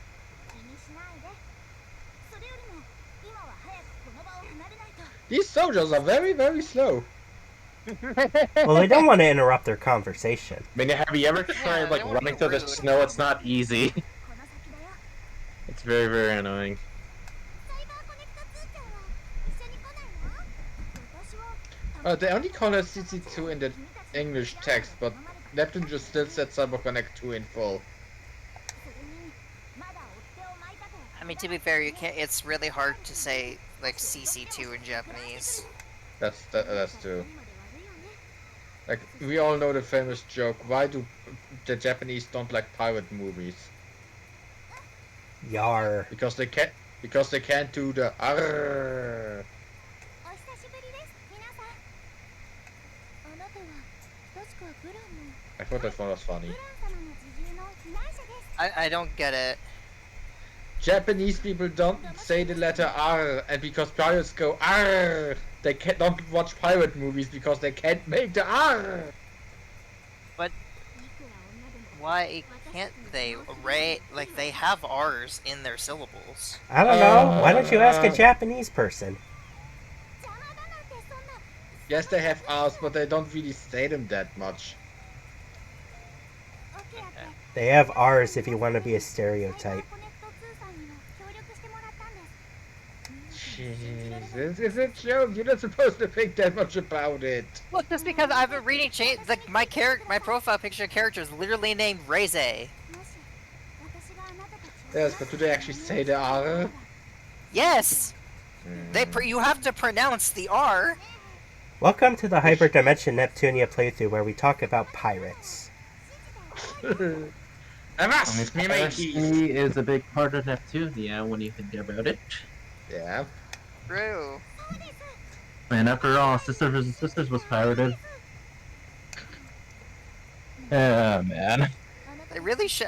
These soldiers are very, very slow. Well, they don't want to interrupt their conversation. I mean, have you ever tried they like wanna running be through the rude. snow? It's not easy. It's very, very annoying. They only call her CC2 in the English text, but Neptune just still said CyberConnect 2 in full. I mean, to be fair, you can't. It's really hard to say like CC2 in Japanese. That's true. Like, we all know the famous joke, why do the Japanese don't like pirate movies? Yar. Because they can't do the arrrrrrr. I thought that one was funny. I don't get it. Japanese people don't say the letter R, and because pirates go R, they don't watch pirate movies because they can't make the R. But why can't they? Like they have R's in their syllables. I don't know. Why don't you ask a Japanese person? Yes, they have R's, but they don't really say them that much. They have R's if you want to be a stereotype. Jesus, it's a joke. You're not supposed to think that much about it. Well, just because I've been reading like my profile picture character is literally named Reze. Yes, but do they actually say the R? Yes, you have to pronounce the R. Welcome to the Hyperdimension Neptunia playthrough where we talk about pirates. Piracy is a big part of Neptunia when you think about it. Yeah. True. And after all, Sisters vs. Sisters was pirated. Oh man. They really should.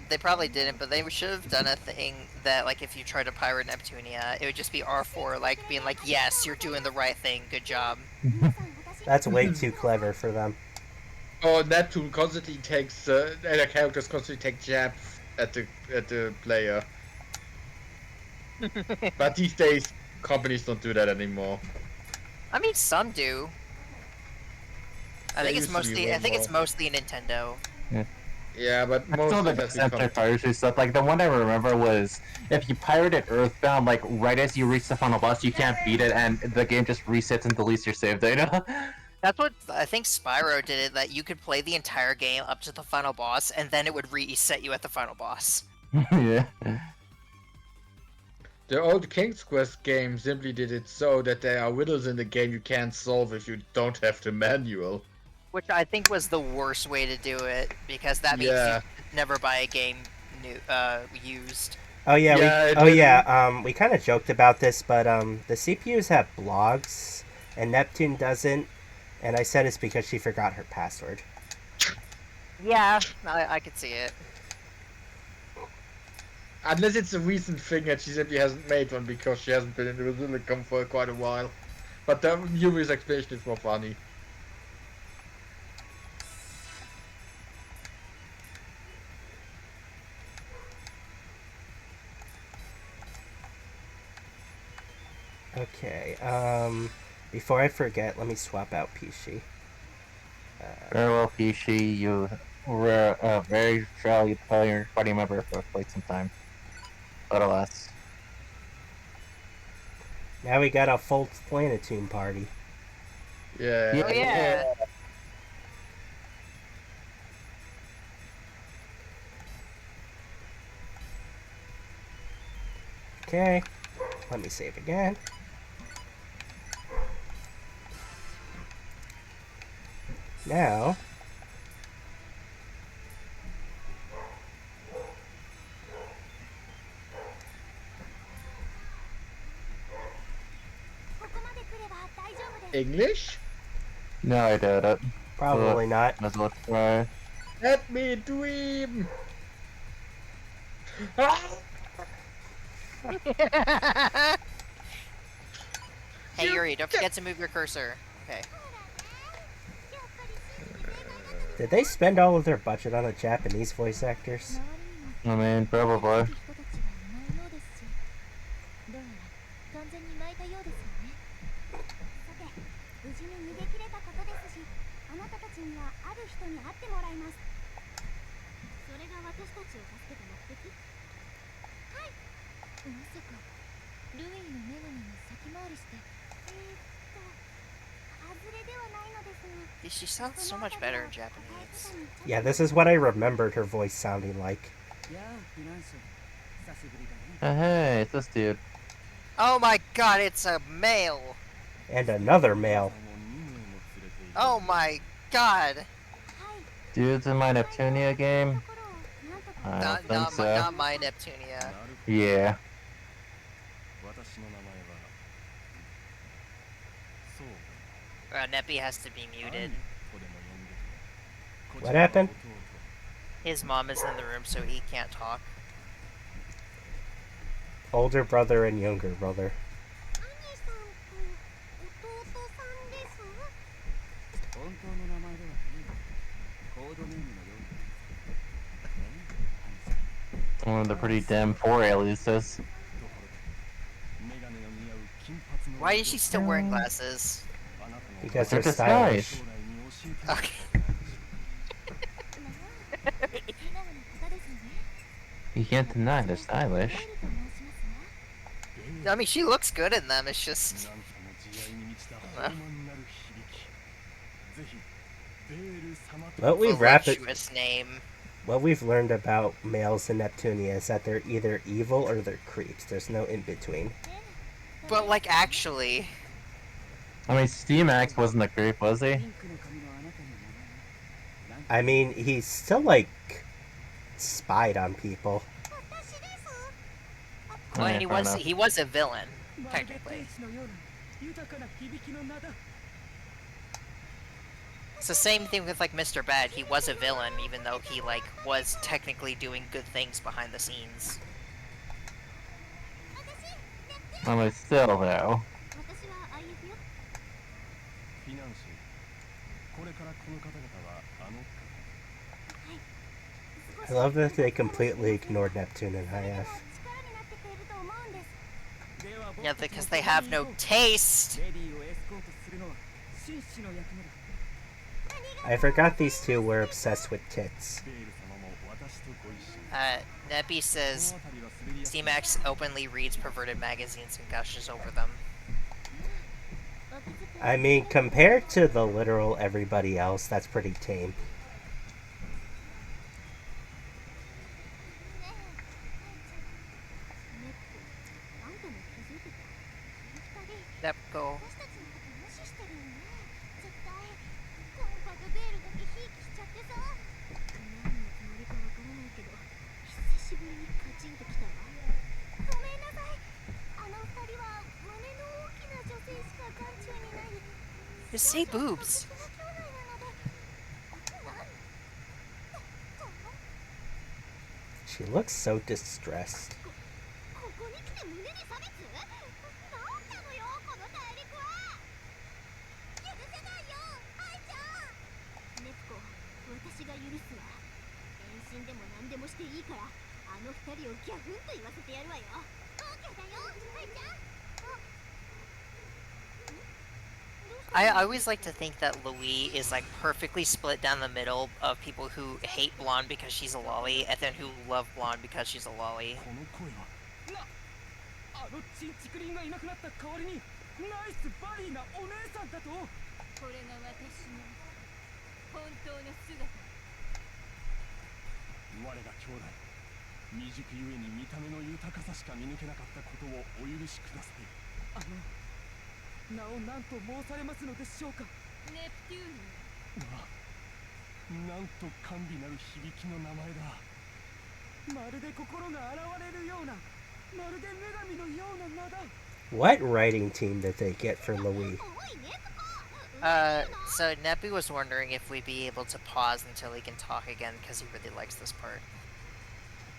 They probably didn't, but they should have done a thing that, like, if you try to pirate Neptunia, it would just be R4, like being like, "Yes, you're doing the right thing. Good job." That's way too clever for them. Oh, Neptune constantly takes the characters constantly take jabs at the player. But these days, companies don't do that anymore. I mean, some do. I think used to be way it's mostly Nintendo. Yeah, but most Some of of the it has become... anti-piracy stuff, like the one I remember was if you pirated Earthbound, like right as you reach the final boss, you can't beat it, and the game just resets and deletes your save data. That's what I think Spyro did it, that you could play the entire game up to the final boss, and then it would reset you at the final boss. Yeah. The old King's Quest game simply did it so that there are riddles in the game you can't solve if you don't have the manual. Which I think was the worst way to do it, because that means Yeah. you could never buy a game used. Oh yeah, Yeah, we kind of joked about this, but the CPUs have blogs, and Neptune doesn't, and I said it's because she forgot her password. Yeah, I could see it. Unless it's a recent thing that she simply hasn't made one because she hasn't been in the Basilicum for quite a while. But the Yuri's explanation is more funny. Okay, before I forget, let me swap out Pishi. Very well, Pishi. You were a very valued party member for quite some time. But alas. Now we got a full Planetune party. Yeah. Oh yeah. Okay, let me save again. Now, English? No, I did it. probably not. As well try. Let me dream! Ah! Hey Yuri, don't forget to move your cursor. Okay. Did they spend all of their budget on the Japanese voice actors? I mean, probably. どうやら完全に泣いたようですよね。さて、無事に逃げ切れたことですし、あなたたちにはある人に会ってもらいます。それが私たちを助けた目的？はい。まさか、ルイの女神に先回りして。外れではないのですが。She sounds so much better in Japanese. Yeah, this is what I remembered her voice sounding like. Hey, it's this dude. Oh my god, it's a male! And another male. Oh my god! Dude's in my Neptunia game? I don't think so. Not my Neptunia. Yeah. Neppy has to be muted. What happened? His mom is in the room, so he can't talk. Older brother and younger brother. One of the pretty damn poor aliases. Why is she still wearing glasses? Because They're they're stylish. Okay. You can't deny they're stylish. I mean, she looks good in them, it's just... What voluptuous name. What we've learned about males in Neptunia is that they're either evil or they're creeps. There's no in between. But, like, actually... I mean, Steamax wasn't a creep, was he? I mean, he's still, like, spied on people. Well, Yeah, and fair enough. he was a villain, technically. It's the same thing with, like, Mr. Bad. He was a villain, even though he, like, was technically doing good things behind the scenes. I mean, still, though. I love that they completely ignored Neptune and IF. Yeah, because they have no taste! I forgot these two were obsessed with tits. Neppy says Steamax openly reads perverted magazines and gushes over them. I mean, compared to the literal everybody else, that's pretty tame. ねあんたも気づいてた二人 Nepco. 私たちのこと無視してるよね絶対コンパとベールだけひいきしちゃってさ何のつもりかわからないけど久しぶりにカチンときたわごめんなさいあの二人は胸の大きな女性しか眼中にない Just say boobs. 特殊な兄弟なのでなん She looks so distressed. ここに来て胸で差別なんなのよこの大陸は許せないよ愛ちゃんネプコ私が許すわ変身でも何でもしていいからあの二人をギャフンと言わせてやるわよオーケーだよ愛ちゃん I always like to think that Louis is like perfectly split down the middle of people who hate blonde because she's a lolly and then who love blonde because she's a lolly. この声はあのチンチクリンがいなくなった代わりにナイスバリーなお姉さんだとこれが私の本当の姿我が兄弟未熟ゆえに見た目の豊かさしか見抜けなかったことをお許しください名を何と申されますのでしょうかネプテューニなんと甘美なる響きの名前だまるで心が洗われるようなまるで女神のような名だ What writing team did they get for Louis? So Neppy was wondering if we'd be able to pause until he can talk again because he really likes this part.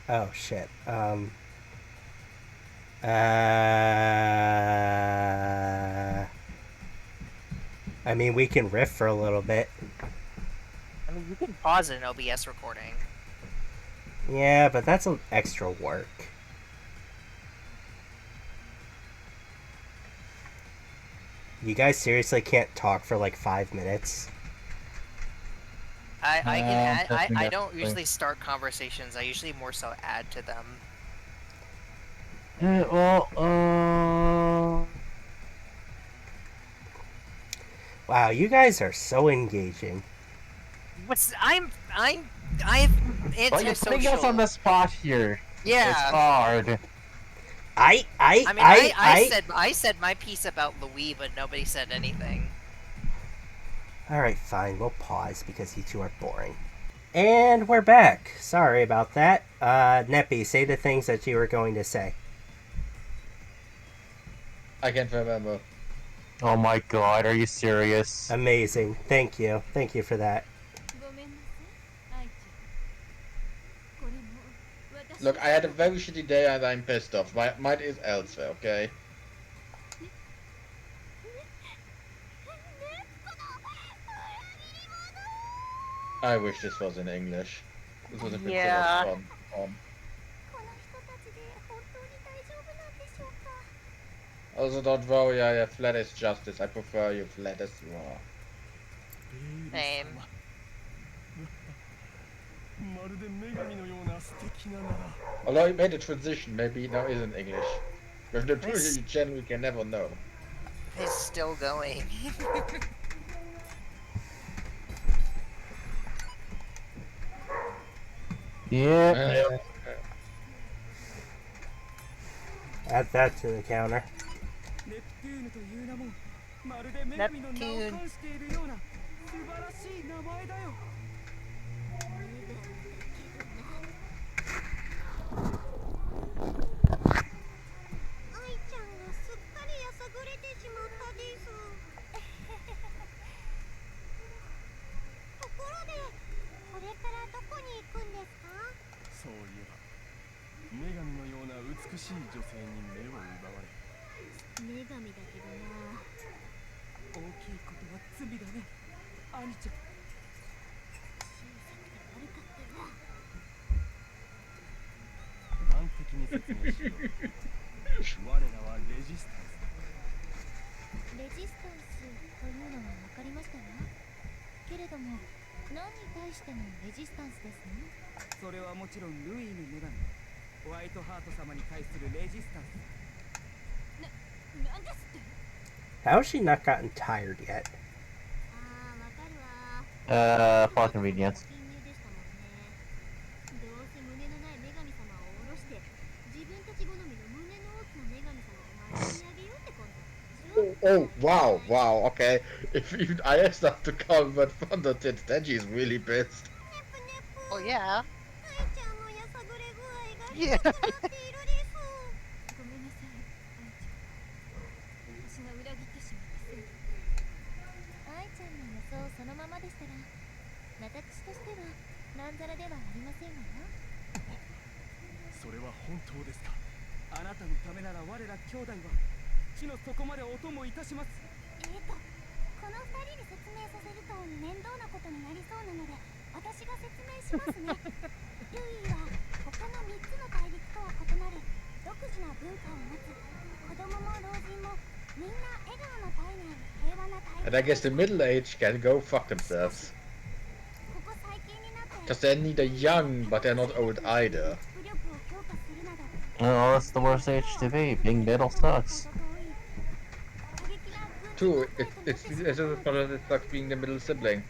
Oh shit. I mean, we can riff for a little bit. I mean, you can pause an OBS recording. Yeah, but that's an extra work. You guys seriously can't talk for like 5 minutes? I can add, I definitely. don't usually start conversations. I usually more so add to them. Wow, you guys are so engaging. I'm Well, you're putting us on antisocial. the spot here. It's Yeah. hard. I said my piece about Louis, but nobody said anything. Alright, fine, we'll pause because you two are boring. And we're back. Sorry about that. Neppy, say the things that you were going to say. I can't remember. Oh my god, are you serious? Amazing. Thank you. Thank you for that. ごめんなさい愛ちゃんこれも私 Look, I had a very shitty day and I'm pissed off. My mind is elsewhere, okay? I wish this was in English. This was a bit Yeah. so much fun. この人たちで本当に大丈夫なんでしょうか Also, don't worry, I have flat as justice. I prefer you flat as you are. Same. まるで女神のような素敵な名だ Although he made a transition, maybe now is in English. With the truth, you generally can never know. It's still going. Yeah. Add that to the counter. ネプテューヌという名もまるで女神の名を冠しているような素晴らしい名前だよ愛ちゃんがすっかりやさぐれてしまったですところでこれからどこに行くんですかそういえば女神のような美しい女性に目を奪われ女神だけどな大きいことは罪だね兄ちゃん小さくて悪かったな端的に説明しよう我らはレジスタンスだレジスタンスというのは分かりましたわけれども何に対してのレジスタンスですねそれはもちろんルイーの女神ホワイトハート様に対するレジスタンスなんですって How has she not gotten tired yet? ああ、わかるわ。 For convenience. 金入でしたもんね。どうせ胸のない女神様を下ろして、自分たち好みの胸の大きな女神様を前にあげようって魂胆でしょ。 Oh, wow, wow, okay. If even I start to call but Thunder Tits, then she's really pissed. Oh yeah. 愛ちゃんのやさぐれ具合がいやひどくなっているです。ごめんなさい、愛ちゃん。私が裏切ってしまったせいで。愛ちゃんの予想そのままでしたら、私としてはまんざらではありませんわよ。それは本当ですか。あなたのためなら我ら兄弟は地の底までお供いたします。この2人で説明させると面倒なことになりそうなので、私が説明しますね。ルイは他の3つの大陸とは異なる独自な文化を持つ。子供も老人もみんな笑顔の絶えない平和な大陸。 And I guess the middle-aged can go fuck themselves. ここ最近になって Because they're neither young, but they're not old either. 武力を強化するなど Oh, that's the worst age to be. Being middle sucks. True, it's as it sucks being the middle sibling.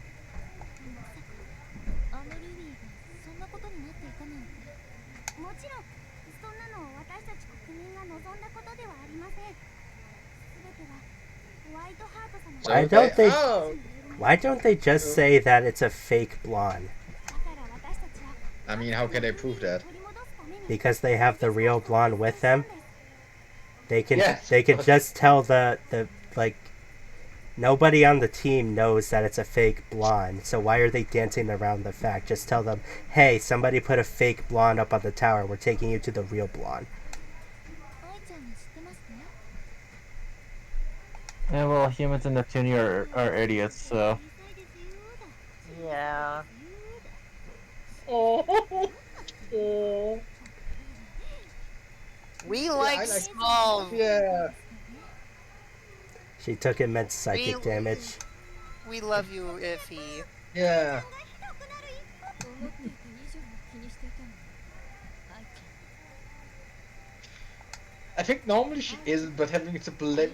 あのルビーがそんなことになっていたなんて。もちろんそんなのを私たち国民が望んだことではありません。全てはホワイトハート様 Why の don't they? Oh, Why don't they just say that it's a fake blonde? だから私たちは I mean, how can they prove that? 取り戻すために Because they have the real blonde with them. They can Yes, they can but- just tell the like nobody on the team knows that it's a fake blonde. So why are they dancing around the fact? Just tell them, hey, somebody put a fake blonde up on the tower. We're taking you to the real blonde. 愛ちゃんも知ってますね。 Yeah, well, humans in Neptunia are idiots, so. 小さいですよだ。 Yeah. Oh, oh. We I like like- small. Yeah. She took immense psychic We- damage. We love you, Iffy. Yeah. 思っていた以上に気にしていたの。愛ちゃん。 I think normally she isn't, but having it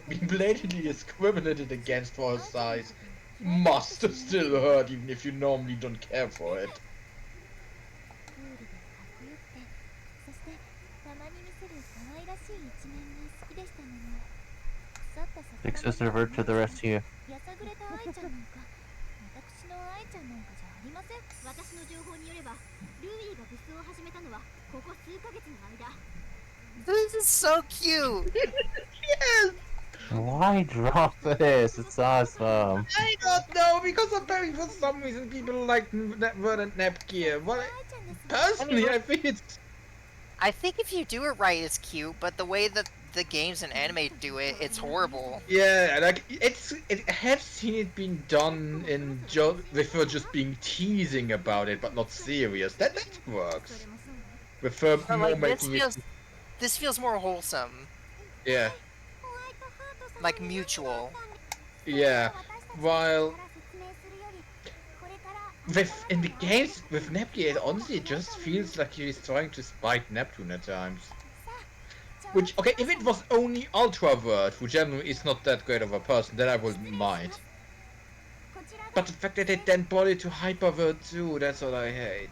being blatantly discriminated against for her size must still hurt, even if you normally don't care for it. クールでかっこよくて、そしてたまに見せる可愛らしい一面が好きでしたのに。腐った Fixes revert to the rescue. やさぐれた愛ちゃんなんか、私の愛ちゃんなんかじゃありません。私の情報によれば、ルイが武装を始めたのはここ数ヶ月の間。 This is so cute. Why drop this? It's awesome. I don't know, because apparently for some reason people like Birth and Neptunia. Well, 愛ちゃんです。 personally, I think it's... I think if you do it right, it's cute, but the way that the games and anime do it, it's horrible. Yeah, like, I have seen it being done in with her just being teasing about it, but not serious. That そ works. れもそうね。 With her But more like making it... this feels more wholesome, Yeah. ホワイトハート様 like に mutual. Yeah, while 説明するより、これから with in the games with Neptune, it honestly just feels like he's trying to spite Neptune at times. Which, okay, if it was only Ultravert, who generally is not that great of a person, then I wouldn't mind. こちらが But the fact that they then brought it to Hypervert too, that's what I hate.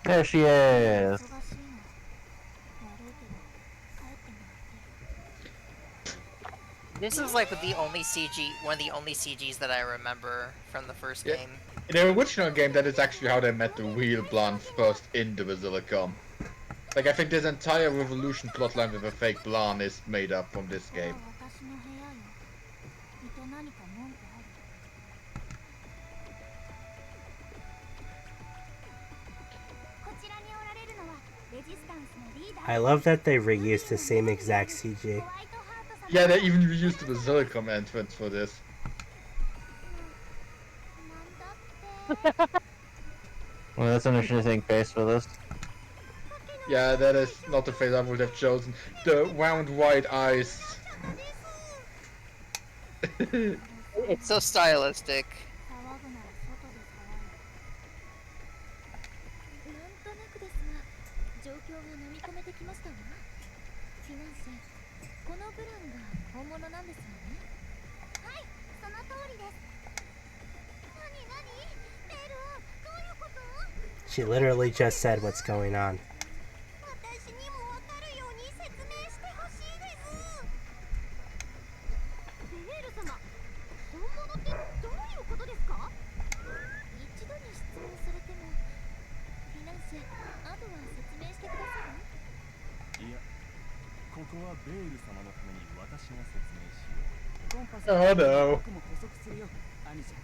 There she is. 忙しいの。悪いけど、帰ってもらっていい。 This is like the only CG, one of the only CGs that I remember from the first Yeah. game. In the original game, that is actually how they met the real blonde first in the Basilicom. Like, I think this entire Revolution plotline with a fake blonde is made up from this ここは game. 私の部屋よ。いて何か文句ある？こちらにおられるのはレジスタンスのリーダー。 I love that they reused the same exact CG. ホワイトハート様 Yeah, they even reused the Basilicom entrance for this. なんだって。 Well, that's an interesting face for this. Yeah, that is not the face I would have chosen. The round white eyes. It's so stylistic. 騒ぐなら外で騒いで。なんとなくですが、状況が飲み込めてきましたわ。フィナンシェ、このブランが本物なんですよね。はい、その通りです。何ベルはどういうこと？ She literally just said what's going on. 私にもわかるように説明してほしいです。ベール様、本物ってどういうことですか？一度に質問されても、フィナンシェ、あとは説明してください。いや、ここはベール様のために私が説明しよう。コンパス Oh no. 僕も補足するよ、アニちゃん。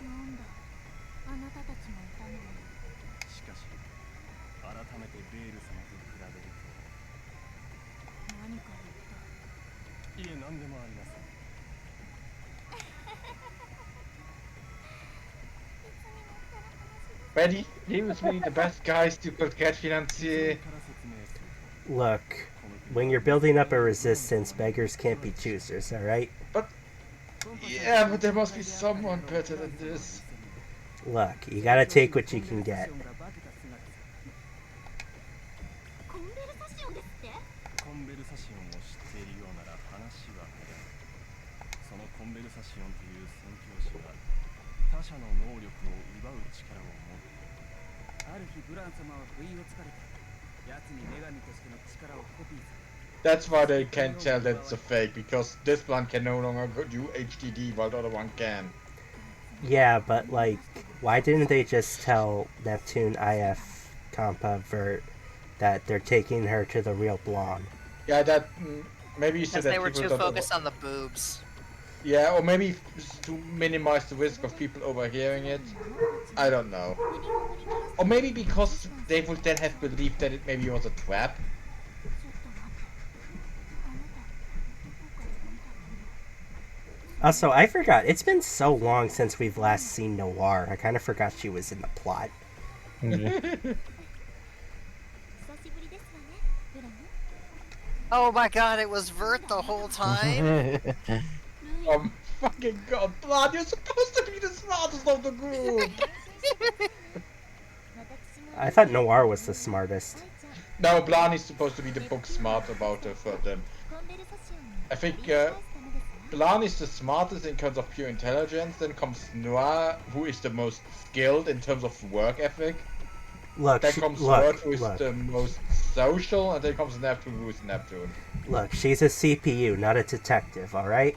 なんだ、あなたたちもいたのね。しかし、改めてベール様と比べると。何か言った。いえ、何でもありません。But he was really the best guys to get financier. Look, when you're building up a resistance, beggars can't be choosers, alright? Yeah, but there must be someone better than this. Look, you gotta take what you can get. コンベルサシオンですって？コンベルサシオンを知っているようなら話は早い。そのコンベルサシオンという宣教師は他者の能力を奪う力を持っている。ある日ブラン様は不意をつかれて、奴に女神としての力をコピーされ。 That's why they can't tell that it's a fake, because this one can no longer do HDD while the other one can. Yeah, but like, why didn't they just tell Neptune IF Compa Vert that they're taking her to the real blonde? Yeah, that maybe you said Because that they were people too don't focused on the boobs. Yeah, or maybe to minimize the risk of people overhearing it. I don't know. Or maybe because they would then have believed that it maybe was a trap. Also, I forgot. It's been so long since we've last seen Noir. I kind of forgot she was in the plot. Oh my god, it was Vert the whole time? Oh fucking god, Blood, you're supposed to be the smartest of the group! I thought Noir was the smartest. No, Blan is supposed to be the book smart about them. I think Blan is the smartest in terms of pure intelligence, then comes Noir, who is the most skilled in terms of work ethic. Look, Then comes Vert, who is the most social, and then comes Neptune, who is Neptune. Look, she's a CPU, not a detective, alright?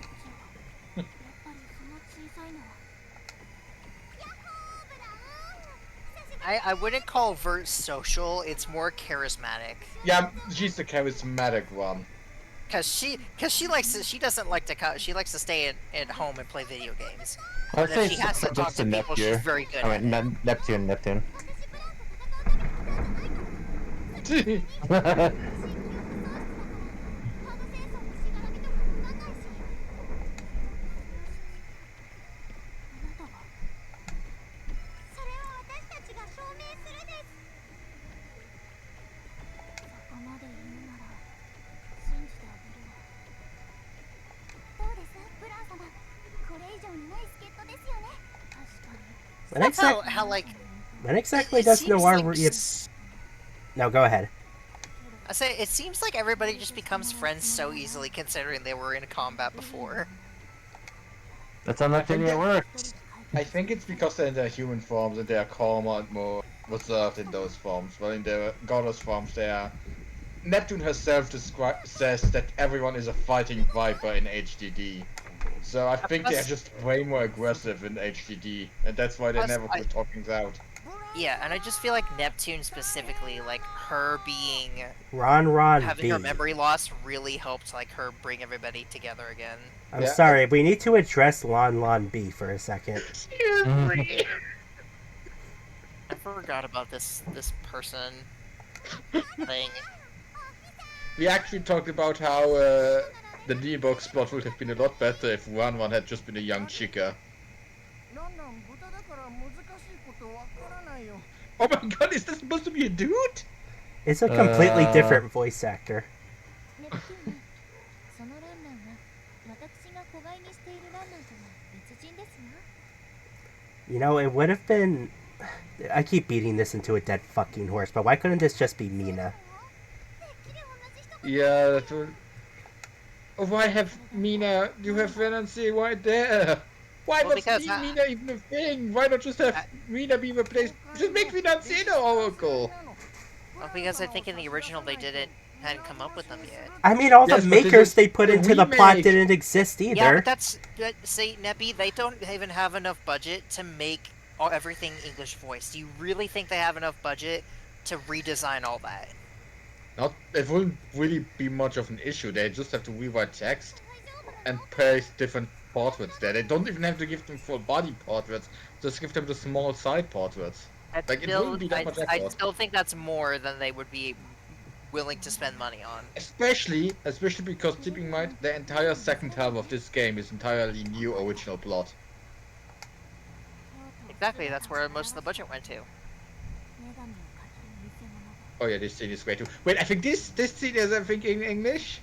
I wouldn't call Vert social, it's more charismatic. Yeah, she's the charismatic one. Cause she doesn't like to she likes to stay at home and play video games. I'd But say if she has to it's talk just to a people, she's Neptune. very good I at mean, it. Neptune. When exactly it does seems Noir... like No, go ahead. I say it seems like everybody just becomes friends so easily, considering they were in combat before. That's how Neptunia works. I think it's because they're in their human forms and they are calmer and more reserved in those forms. While in their goddess forms, they are. Neptune herself says that everyone is a fighting viper in HDD. So I think they're just way more aggressive in HDD, and that's why they never quit talking out. Yeah, and I just feel like Neptune specifically, like her being having her memory loss really helped like her bring everybody together again. I'm sorry, we need to address Lon B for a second. Seriously. I forgot about this person thing. We actually talked about how the D-Box plot would have been a lot better if One had just been a young chica. Oh my god, is this supposed to be a dude? It's a completely different voice actor. You know, it would have been... I keep beating this into a dead fucking horse, but why couldn't this just be Mina? Yeah, that would... Why have Mina? You have Venancy right there. Why Well, was because Mina even a thing? Why not just have Mina be replaced? Just make Venancy the Oracle. well, because I think in the original they hadn't come up with them yet. I mean, all the Yes, but this makers is they put a into the plot remake. didn't exist either. Yeah, but see, Neppy, they don't even have enough budget to make everything English voice. Do you really think they have enough budget to redesign all that? It wouldn't really be much of an issue. They just have to rewrite text and paste different portraits there. They don't even have to give them full body portraits. Just give them the small side portraits. Like, it wouldn't be that much I effort. still think that's more than they would be willing to spend money on. Especially because keep in mind, the entire second half of this game is entirely new original plot. Exactly, that's where most of the budget went to. Oh yeah, this scene is great too. Wait, I think this scene is, I think, in English.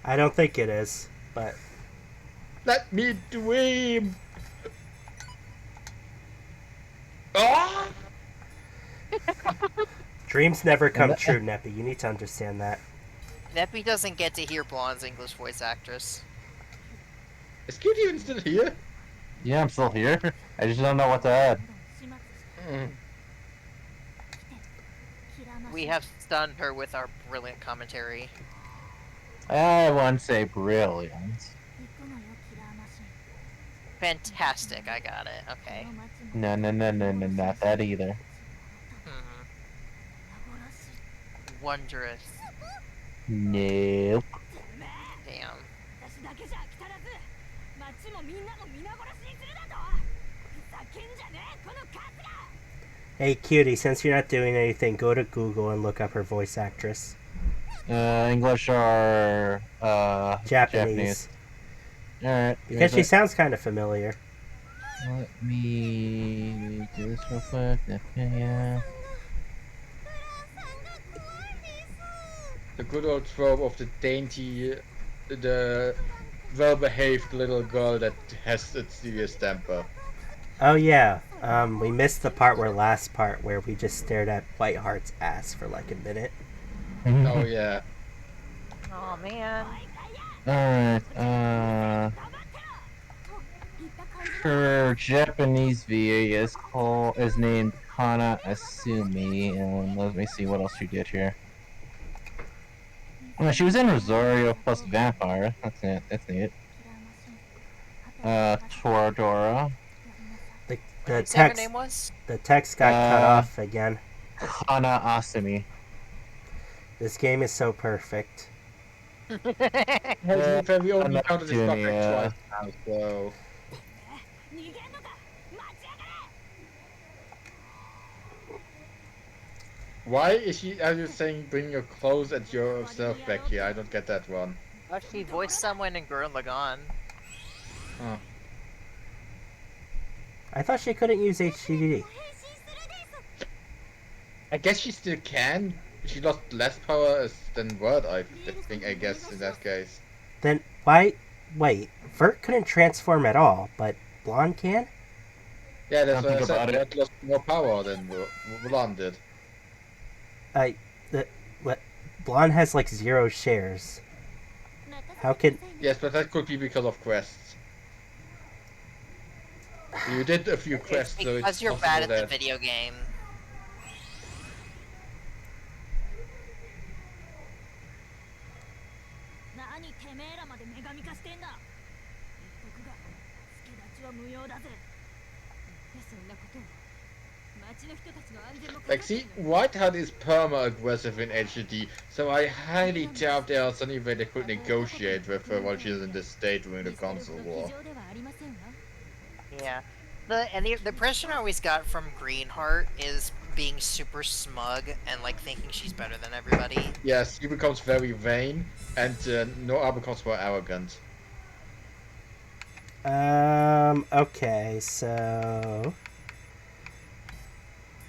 I don't think it is, but Let me dream. Oh! dreams never come true, Neppy. You need to understand that. Neppy doesn't get to hear Blonde's English voice actress. Is Cutie even still here? Yeah, I'm still here. I just don't know what to add. We have stunned her with our brilliant commentary. I wouldn't say brilliant. Fantastic, I got it. Okay. No, not that either. Wondrous. Nope. Damn. Hey, Cutie, since you're not doing anything, go to Google and look up her voice actress. English or Japanese. Alright. Because she sounds kind of familiar. Let me do this real quick. Yeah. The good old trope of the dainty, the well-behaved little girl that has a serious temper. Oh yeah, we missed the part where we just stared at Whiteheart's ass for like a minute. Oh yeah. Oh man. Alright, her Japanese VA is named Kana Asumi, and let me see what else she did here. She was in Rosario plus Vampire. That's it. That's neat. Toradora. The Say her text. name was? The text got cut off again. Kana Asumi. This game is so perfect. We only counted this topic Neptunia. twice now, so. Why is she? Are you saying bring your clothes and yourself back here? I don't get that one. She voiced someone in Gurren Lagann. Oh. I thought she couldn't use HDD. I guess she still can. She lost less power than Word, I think. I guess in that case. Then why? Wait, Vert couldn't transform at all, but Blonde can? Yeah, that's what I Think said. about it. Word lost more power than Blonde did. Blonde has like 0 shares. How can? Yes, but that could be because of quests. You did a few quests, It's so because it's you're possible bad at the that. video game. Like, see, Whiteheart is perma-aggressive in HD, so I highly doubt there's any way they could negotiate with her while she's in this state during the console war. Yeah. The impression I always got from Greenheart is being super smug and like thinking she's better than everybody. Yes, he becomes very vain, and Noah becomes more arrogant. Okay, so...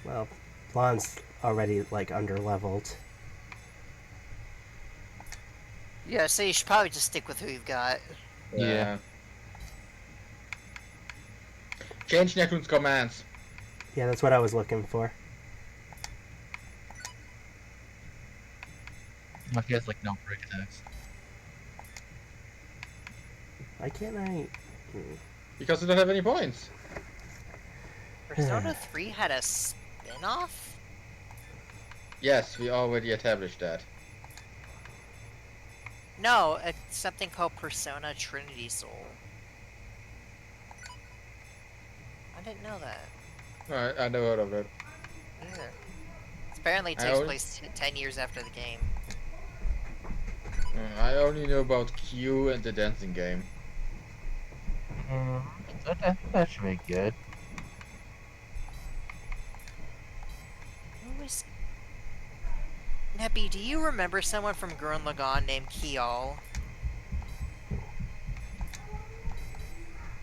Well, Blonde's already, like, underleveled. Yeah, so you should probably just stick with who you've got. Yeah. Change Neptune's commands. Yeah, that's what I was looking for. He has like no break attacks. Why can't I? Because you don't have any points. Persona 3 had a spin-off? Yes, we already established that. No, it's something called Persona Trinity Soul. I didn't know that. I never heard of that. Either. Apparently takes place 10 years after the game. I only know about Q and the dancing game. That should be good. Who was... Neppy, do you remember someone from Gurren Lagann named Kial?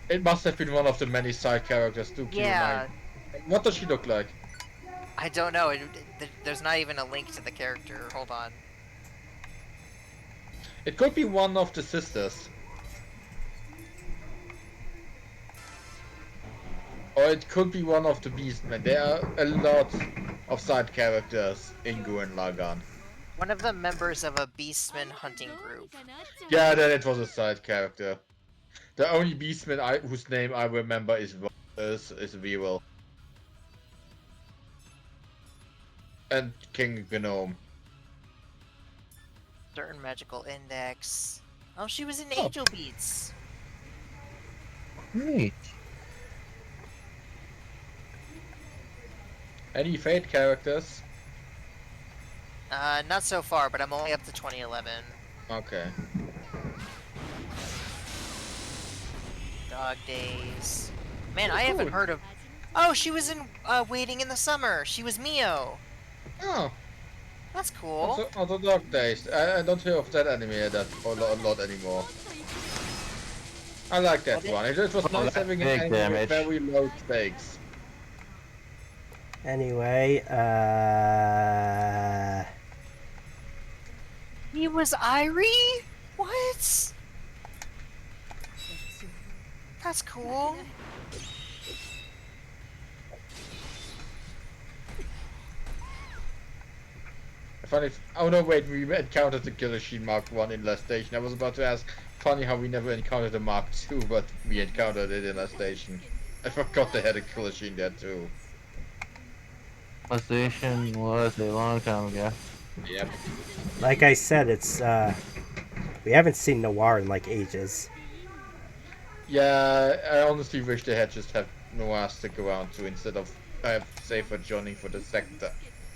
It must have been one of the many side characters to keep in Yeah. mind. What does she look like? I don't know. There's not even a link to the character. Hold on. It could be one of the sisters. Or it could be one of the Beastmen. There are a lot of side characters in Gurren Lagann. One of the members of a Beastman hunting group. Yeah, then it was a side character. The only Beastman whose name I remember is Weevil. And King Gnome. Certain magical index. Oh, she was in Oh. Angel Beats. Great. Any Fate characters? Not so far, but I'm only up to 2011. Okay. Dog Days. Man, I haven't heard of... Oh, she was in Waiting in the Summer. She was Mio. Oh, That's cool. also Dog Days. I don't hear of that anime that a lot anymore. I like that one. It was nice having an Big anime with damage. very low stakes. Anyway, He was Irie? What? That's cool. Oh no, wait, we encountered the Killer Sheen Mark 1 in last station. I was about to ask, funny how we never encountered the Mark 2, but we encountered it in last station. I forgot they had a Killer Sheen there too. PlayStation was a long time ago. Yep. like I said, it's we haven't seen Noir in like ages. Yeah, I honestly wish they had just had Noah stick around too, instead of have Safer joining for the second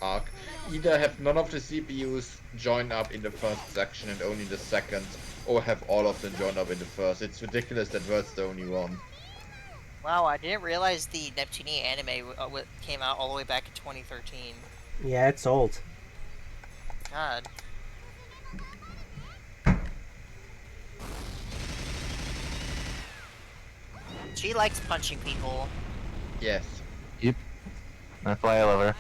arc. Either have none of the CPUs join up in the first section and only the second, or have all of them join up in the first. It's ridiculous that Word's the only one. Wow, I didn't realize the Neptunia anime came out all the way back in 2013. Yeah, it's old. God. She likes punching people. Yes. That's why I love her.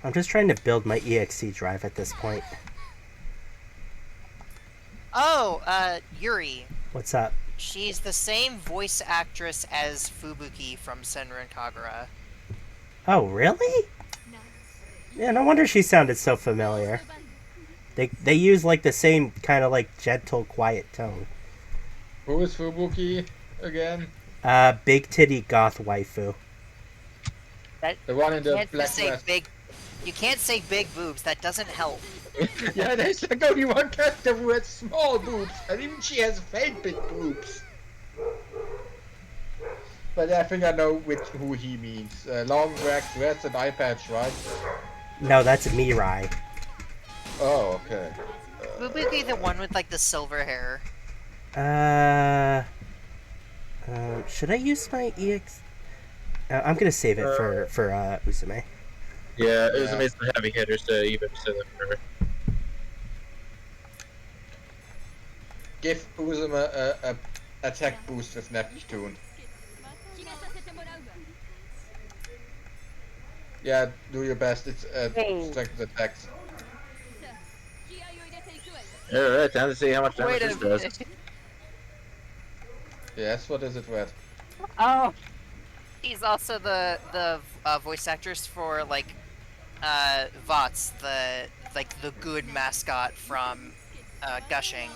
I'm just trying to build my EXE drive at this point. Oh, Yuri. What's up? She's the same voice actress as Fubuki from Senran Kagura. Oh, really? Yeah, no wonder she sounded so familiar. They use like the same kind of like gentle, quiet tone. Who is Fubuki again? Big titty goth waifu. The one in the Can't black say dress. big. You can't say big boobs. That doesn't help. Yeah, there's like only one character who has small boobs, and even she has fake big boobs. But I think I know who he means. Long black dress and eye patch, right? No, that's Mirai. Oh, okay. Fubuki, the one with like the silver hair. Should I use my EX? I'm gonna save it for Usume. Yeah, it was amazing the heavy hitters to even say that for her. Give Uzuma a attack boost with Neptune. Yeah, do your best. It's strength attacks. Alright, time to see how much damage this does. Yes, what is it, Red? Oh. She's also the voice actress for like Vots, the good mascot from Gushing.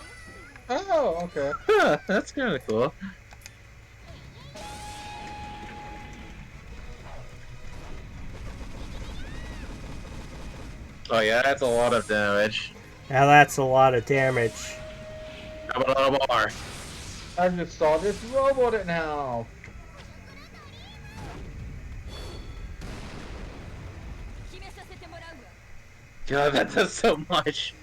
Oh, okay. Huh, that's kind of cool. Oh yeah, that's a lot of damage. Now that's a lot of damage. How about a little more? I just saw this robot now. God, that does so much.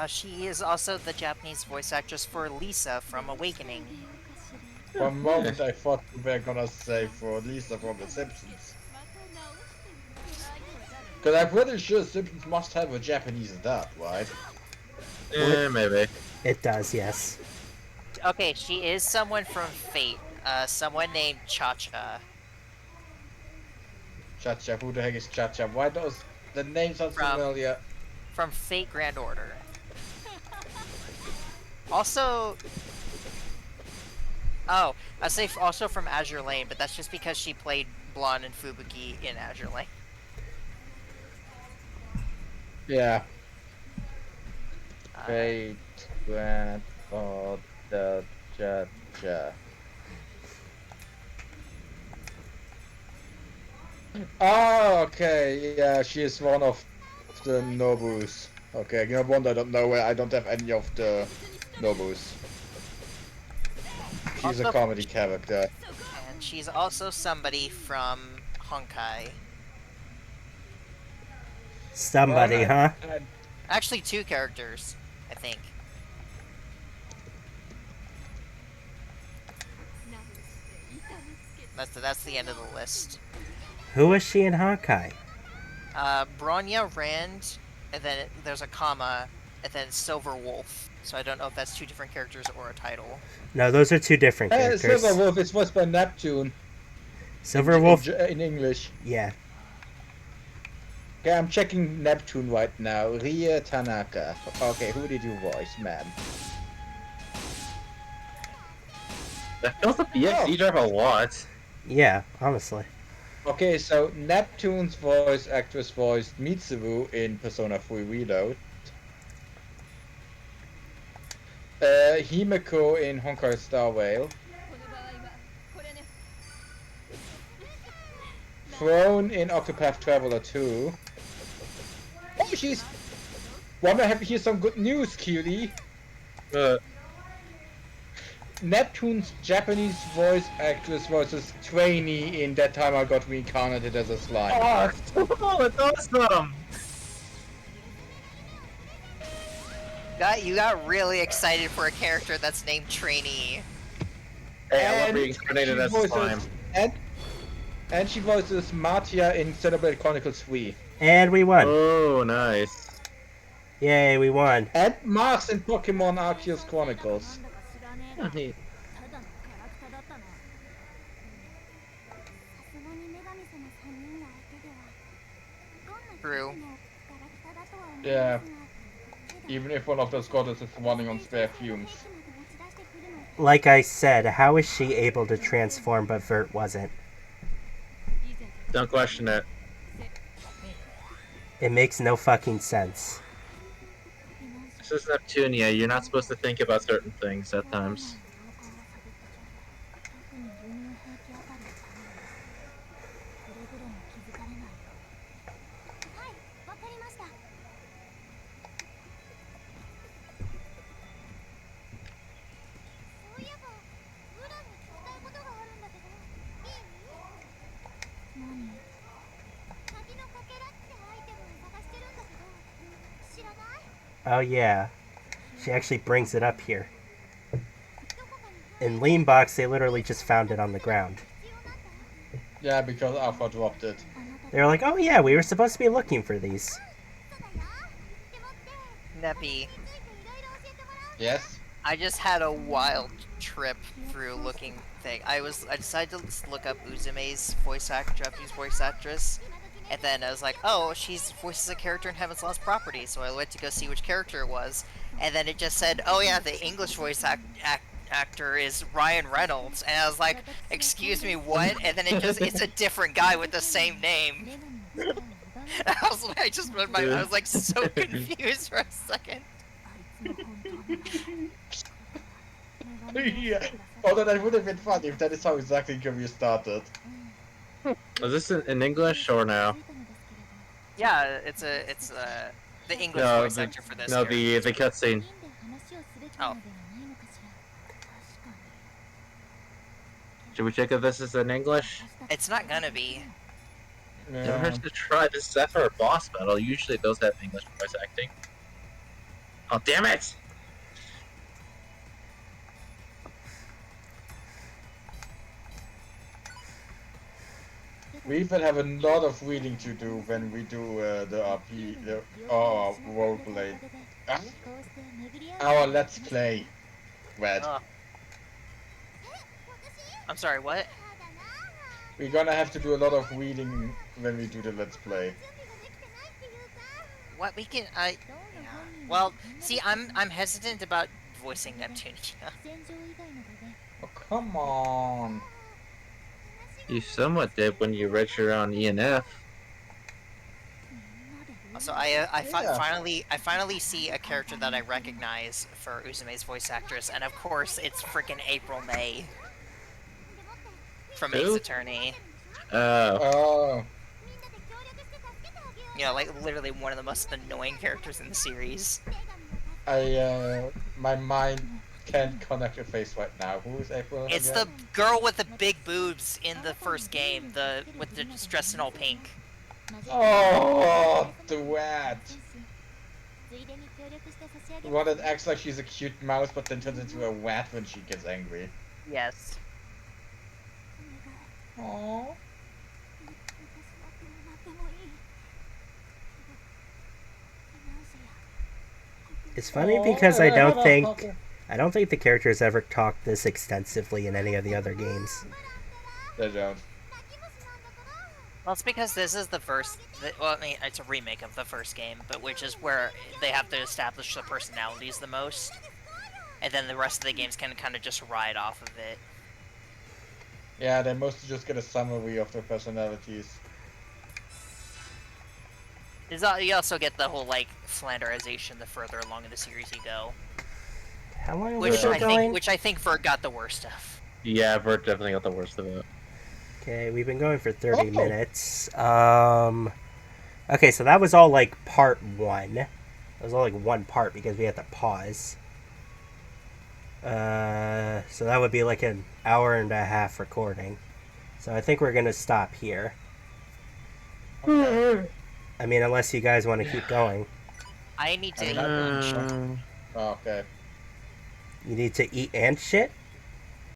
She is also the Japanese voice actress for Lisa from Awakening. For a moment, I thought you were gonna say for Lisa from The Simpsons. Because I'm pretty sure Simpsons must have a Japanese dub, right? Maybe. It does, yes. Okay, she is someone from Fate. Someone named Cha-Cha. Cha-Cha, who the heck is Cha-Cha? Why does the name sound familiar? From Fate Grand Order. Also... Oh, I say also from Azure Lane, but that's just because she played Blonde and Fubuki in Azure Lane. Yeah. Fate Grand Order Cha-Cha. Oh, okay. Yeah, she is one of the Nobus. Okay, no wonder I don't know where I don't have any of the Nobus. She's a comedy character. And she's also somebody from Honkai. Somebody, huh? Actually, 2 characters, I think. That's the end of the list. Who is she in Honkai? Bronya, Rand, and then there's a comma, and then Silver Wolf. So I don't know if that's 2 different characters or a title. No, those are 2 different characters. Silver Wolf is voiced by Neptune. Silver Wolf? In English. Yeah. Okay, I'm checking Neptune right now. Ria Tanaka. Okay, who did you voice, ma'am? That fills up the XD drive a lot. Yeah, honestly. Okay, so Neptune's voice actress voiced Mitsuru in Persona 3 Reload. Himeko in Honkai Star Rail. Throne in Octopath Traveler 2. Oh, she's... Wanna have here some good news, cutie? Neptune's Japanese voice actress voices Trainee in That Time I Got Reincarnated as a Slime. Oh, that's awesome! You got really excited for a character that's named Trainee. Hey, I love reincarnated as a slime. And she voices Martia in Xenoblade Chronicles 3. And we won. Oh, nice. Yay, we won. And Mars in Pokemon Arceus Chronicles. Oh, neat. True. Yeah. Even if one of those goddesses is running on spare fumes. Like I said, how is she able to transform but Vert wasn't? Don't question it. It makes no fucking sense. This is Neptunia. You're not supposed to think about certain things at times. Oh yeah. She actually brings it up here. In Leanbox, they literally just found it on the ground. Yeah, because Alpha dropped it. They were like, oh yeah, we were supposed to be looking for these. Neppy. Yes? I just had a wild trip through looking thing. I decided to look up Uzume's Japanese voice actress, And then I was like, oh, she's voices a character in Heaven's Lost Property, so I went to go see which character it was. And then it just said, oh yeah, the English voice actor is Ryan Reynolds. And I was like, excuse me, what? And then it's a different guy with the same name. I was like so confused for a second. Yeah. Although that would have been fun if that is how exactly Kirby started. Is this in English or no? Yeah, it's the English No, voice actor for this. No, character. the cutscene. Oh. Should we check if this is in English? It's not gonna be. Never hurts to try. This is after a boss battle. Usually those have English voice acting. Oh, damn it! We even have a lot of reading to do when we do the RP, the roleplay. Our Let's Play. Red. I'm sorry, what? We're gonna have to do a lot of reading when we do the Let's Play. What we can yeah. Well, see, I'm hesitant about voicing Neptunia. Oh, come on. You somewhat did when you read your own ENF. Also, I finally see a character that I recognize for Uzume's voice actress, and of course, it's freaking April May from Ace Who? Attorney. Oh. You know, like literally one of the most annoying characters in the series. My mind can't connect your face right now. Who is April? It's again? the girl with the big boobs in the first game, with the dressed in all pink. Oh, the rat. The one that acts like she's a cute mouse, but then turns into a rat when she gets angry. Yes. Aww. It's funny because I don't think the characters ever talk this extensively in any of the other games. They don't. Well, it's because this is the first. Well, I mean, it's a remake of the first game, but which is where they have to establish the personalities the most, and then the rest of the games can kind of just ride off of it. Yeah, they mostly just get a summary of their personalities. You also get the whole like flanderization the further along in the series you go, How long which was it going? I think Vert got the worst of. Yeah, Bert definitely got the worst of it. Okay, we've been going for 30 minutes. Okay, so that was all like part one. It was all like one part because we had to pause. So that would be like an hour and a half recording. So I think we're gonna stop here. I mean, unless you guys want to keep going. I need to eat lunch. Oh, okay. You need to eat and shit?